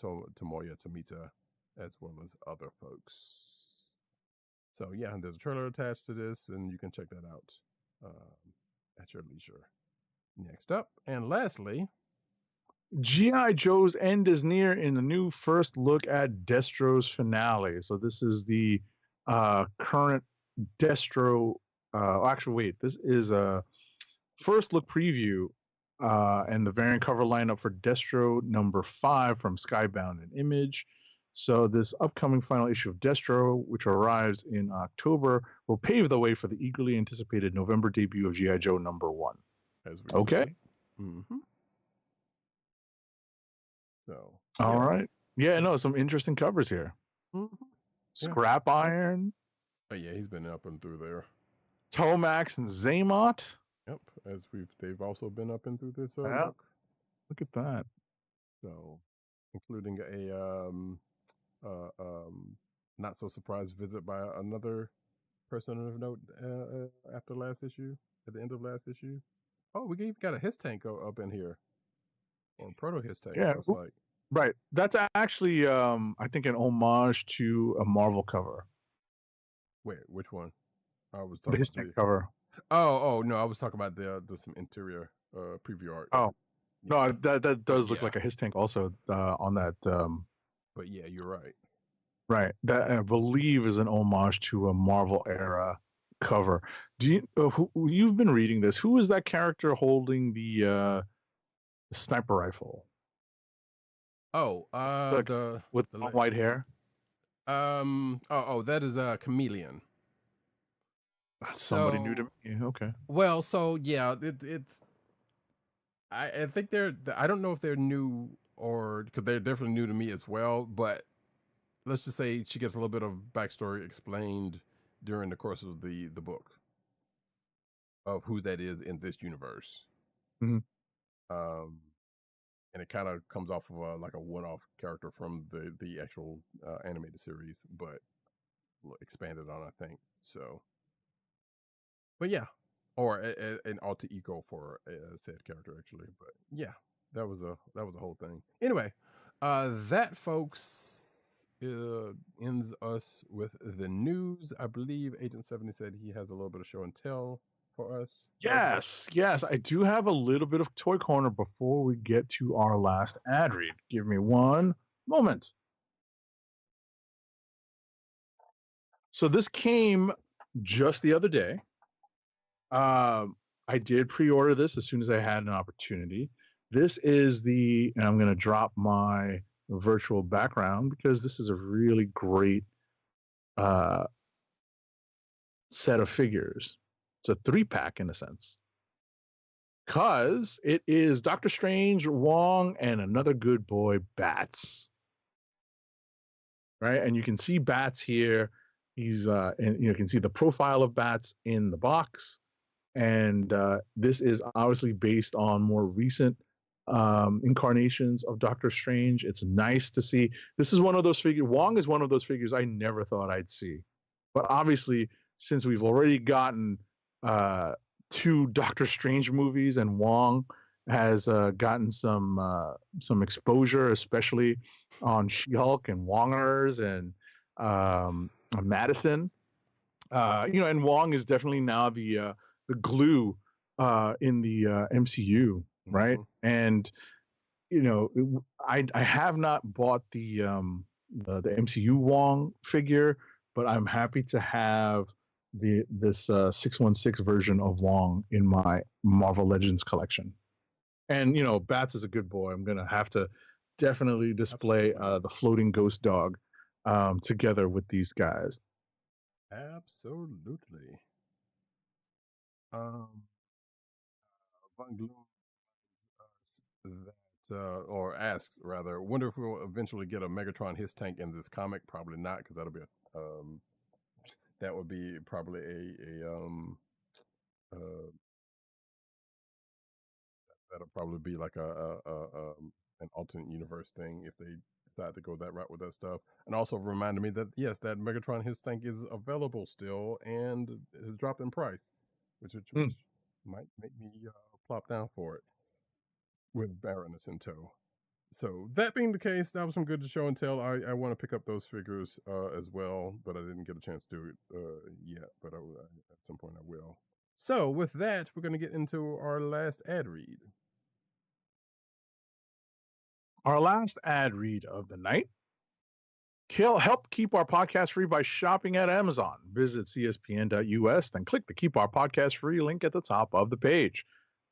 Tomoya Tomita, as well as other folks. So yeah, there's a trailer attached to this, and you can check that out at your leisure. Next up, and lastly, G.I. Joe's end is near in the new first look at Destro's finale. So this is the current Destro. Actually, wait, this is a first look preview and the variant cover lineup for Destro number 5 from Skybound and Image. So this upcoming final issue of Destro, which arrives in October, will pave the way for the eagerly anticipated November debut of G.I. Joe number 1. Okay. Mm-hmm. So all right. Yeah, no, some interesting covers here. Mm-hmm. Scrap Iron. Oh yeah, he's been up and through there. Tomax and Zaymot. Yep, they've also been up and through this. Look at that. So, including a not so surprised visit by another person of note after last issue, at the end of last issue. Oh, we even got a His Tank up in here, or proto His Tank. Yeah, looks like. Right. That's actually, I think, an homage to a Marvel cover. Wait, which one? I was talking the His Tank cover. Oh no, I was talking about the some interior preview art. Oh, yeah. no, that does look like a His Tank also on that But yeah, you're right. Right. That I believe is an homage to a Marvel era cover. Do you you've been reading this? Who is that character holding the sniper rifle? Oh, Like with the long white hair? that is a chameleon. Somebody new to So, me. Okay. well, so yeah, it's I think they're I don't know if they're new or because they're definitely new to me as well, but let's just say she gets a little bit of backstory explained during the course of the book of who that is in this universe. Mhm. Um, and it kind of comes off of like a one-off character from the actual animated series, but expanded on, I think. So, but yeah, or an alter ego for a said character actually. But yeah, that was a whole thing. Anyway, that folks ends us with the news. I believe Agent 70 said he has a little bit of show and tell for us. Yes. I do have a little bit of toy corner before we get to our last ad read. Give me one moment. So this came just the other day. I did pre-order this as soon as I had an opportunity. This is and I'm going to drop my virtual background because this is a really great uh, set of figures. It's a 3-pack in a sense. Because it is Doctor Strange, Wong, and another good boy, Bats. Right? And you can see Bats here. He's and you can see the profile of Bats in the box. And this is obviously based on more recent incarnations of Doctor Strange. It's nice to see. This is one of those figures. Wong is one of those figures I never thought I'd see, but obviously, since we've already gotten 2 Doctor Strange movies, and Wong has gotten some exposure, especially on She-Hulk and Wongers and Madison. And Wong is definitely now the glue in the MCU, right? Mm-hmm. And I have not bought the MCU Wong figure, but I'm happy to have this 616 version of Wong in my Marvel Legends collection. And Bats is a good boy. I'm gonna have to definitely display the floating ghost dog together with these guys. Absolutely. Von Gloom that or asks rather, wonder if we'll eventually get a Megatron his tank in this comic. Probably not, because that'll be that would be probably uh, that'll probably be like an alternate universe thing if they decide to go that route with that stuff. And also reminded me that yes, that Megatron his tank is available still and has dropped in price, which might make me plop down for it with Baroness in tow. So that being the case, that was some good show and tell. I want to pick up those figures as well, but I didn't get a chance to do it yet. But at some point I will. So with that, we're going to get into our last ad read. Our last ad read of the night. Help keep our podcast free by shopping at Amazon. Visit cspn.us, then click the Keep Our Podcast Free link at the top of the page.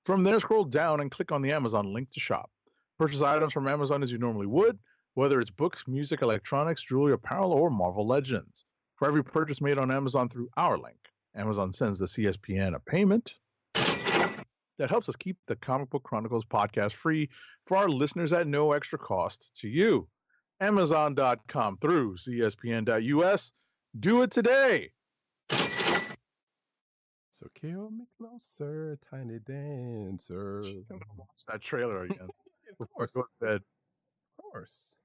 From there, scroll down and click on the Amazon link to shop. Purchase items from Amazon as you normally would, whether it's books, music, electronics, jewelry, apparel, or Marvel Legends. For every purchase made on Amazon through our link, Amazon sends the CSPN a payment that helps us keep the Comic Book Chronicles podcast free for our listeners at no extra cost to you. Amazon.com through CSPN.us. Do it today. So kill me closer, tiny dancer. I'm gonna watch that trailer again. Of course. Go to bed. Of course.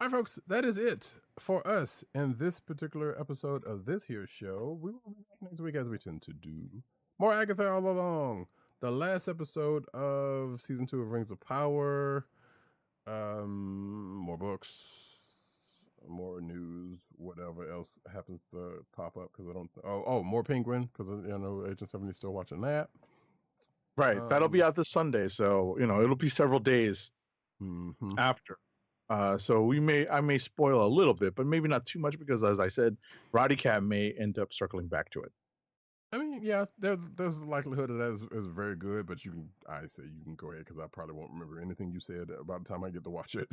All right, folks, that is it for us in this particular episode of this here show. We will be back next week as we tend to do. More Agatha All Along. The last episode of season 2 of Rings of Power. More books, more news, whatever else happens to pop up, because I don't. More Penguin, because Agent 70 is still watching that. Right, that'll be out this Sunday, so it'll be several days after. So I may spoil a little bit, but maybe not too much because, as I said, Roddykat may end up circling back to it. I mean, yeah, there's the likelihood of that is very good, but I say you can go ahead because I probably won't remember anything you said about the time I get to watch it.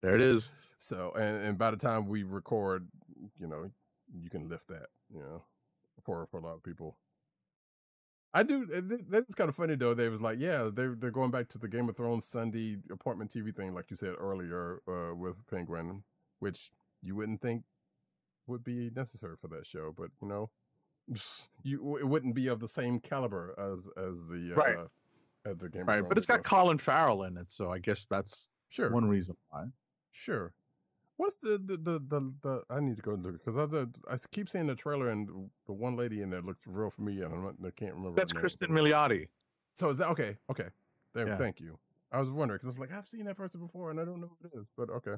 There it is. So, and by the time we record, you can lift that, for a lot of people. I do. That's kind of funny though. They was like, yeah, they're going back to the Game of Thrones Sunday appointment TV thing, like you said earlier, with Penguin, which you wouldn't think would be necessary for that show, but it wouldn't be of the same caliber as the Right. as the Game of Right, Thrones. but it's got Colin Farrell in it, so I guess that's sure one reason why. Sure. What's the I need to go look because I keep seeing the trailer and the one lady in there looks real familiar. I can't remember. That's Kristen Milioti. So is that okay? Okay, Yeah. Thank you. I was wondering because I was like, I've seen that person before and I don't know who it is, but okay.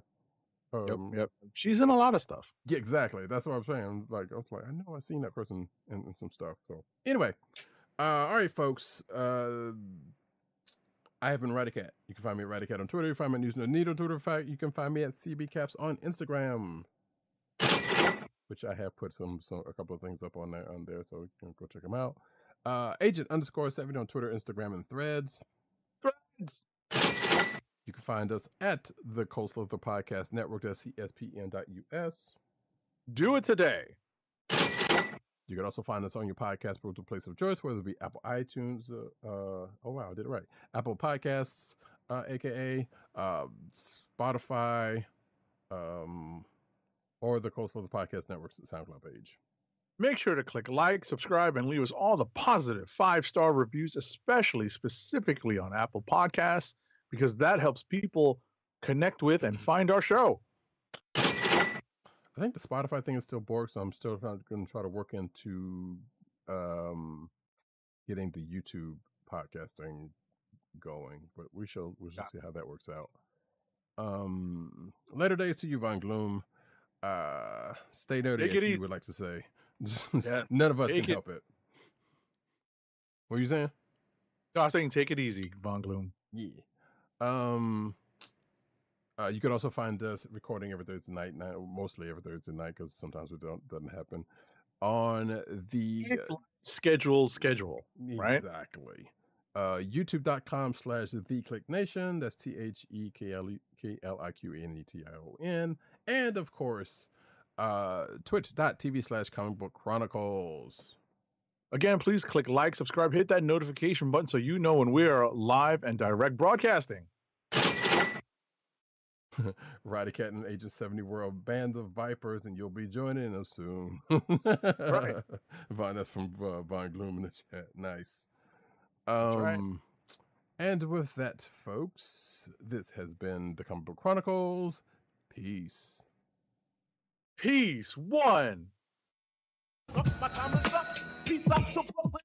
Yep. She's in a lot of stuff. Yeah, exactly. That's what I'm saying. I was like, I know I've seen that person in some stuff. So anyway, all right, folks. I have been Roddykat. You can find me at Roddykat on Twitter. You can find me at News No Need on Twitter. You can find me at CBCaps on Instagram, which I have put a couple of things up on there, so you can go check them out. Agent_70 on Twitter, Instagram, and Threads. You can find us at the Coastal of the Podcast Network. That's CSPN.us. Do it today. You can also find us on your podcast portal place of choice, whether it be Apple iTunes. Oh wow, I did it right. Apple Podcasts, aka Spotify, or the Coastal of the Podcast Network's SoundCloud page. Make sure to click like, subscribe, and leave us all the positive 5-star reviews, specifically on Apple Podcasts, because that helps people connect with and find our show. I think the Spotify thing is still borg, so I'm still going to try to work into getting the YouTube podcasting going, but we shall see how that works out. Later days to you, Von Gloom. Stay nerdy, as you would like to say. None of us can help it. What are you saying? No, I was saying take it easy, Von Gloom. Yeah. You can also find us recording every Thursday night, mostly every Thursday night, because sometimes it doesn't happen, on the schedule, right? Exactly. YouTube.com/TheKliqNation. That's TheKliqNetion. And of course, Twitch.tv/Comic Book Chronicles. Again, please click like, subscribe, hit that notification button so you know when we are live and direct broadcasting. Roddykat and Agent 70 were a band of vipers, and you'll be joining them soon. Right. Von, that's from Von Gloom in the chat. Nice. That's right. And with that, folks, this has been the Comic Book Chronicles. Peace. Peace. One. My time is up. Peace out to Brooklyn.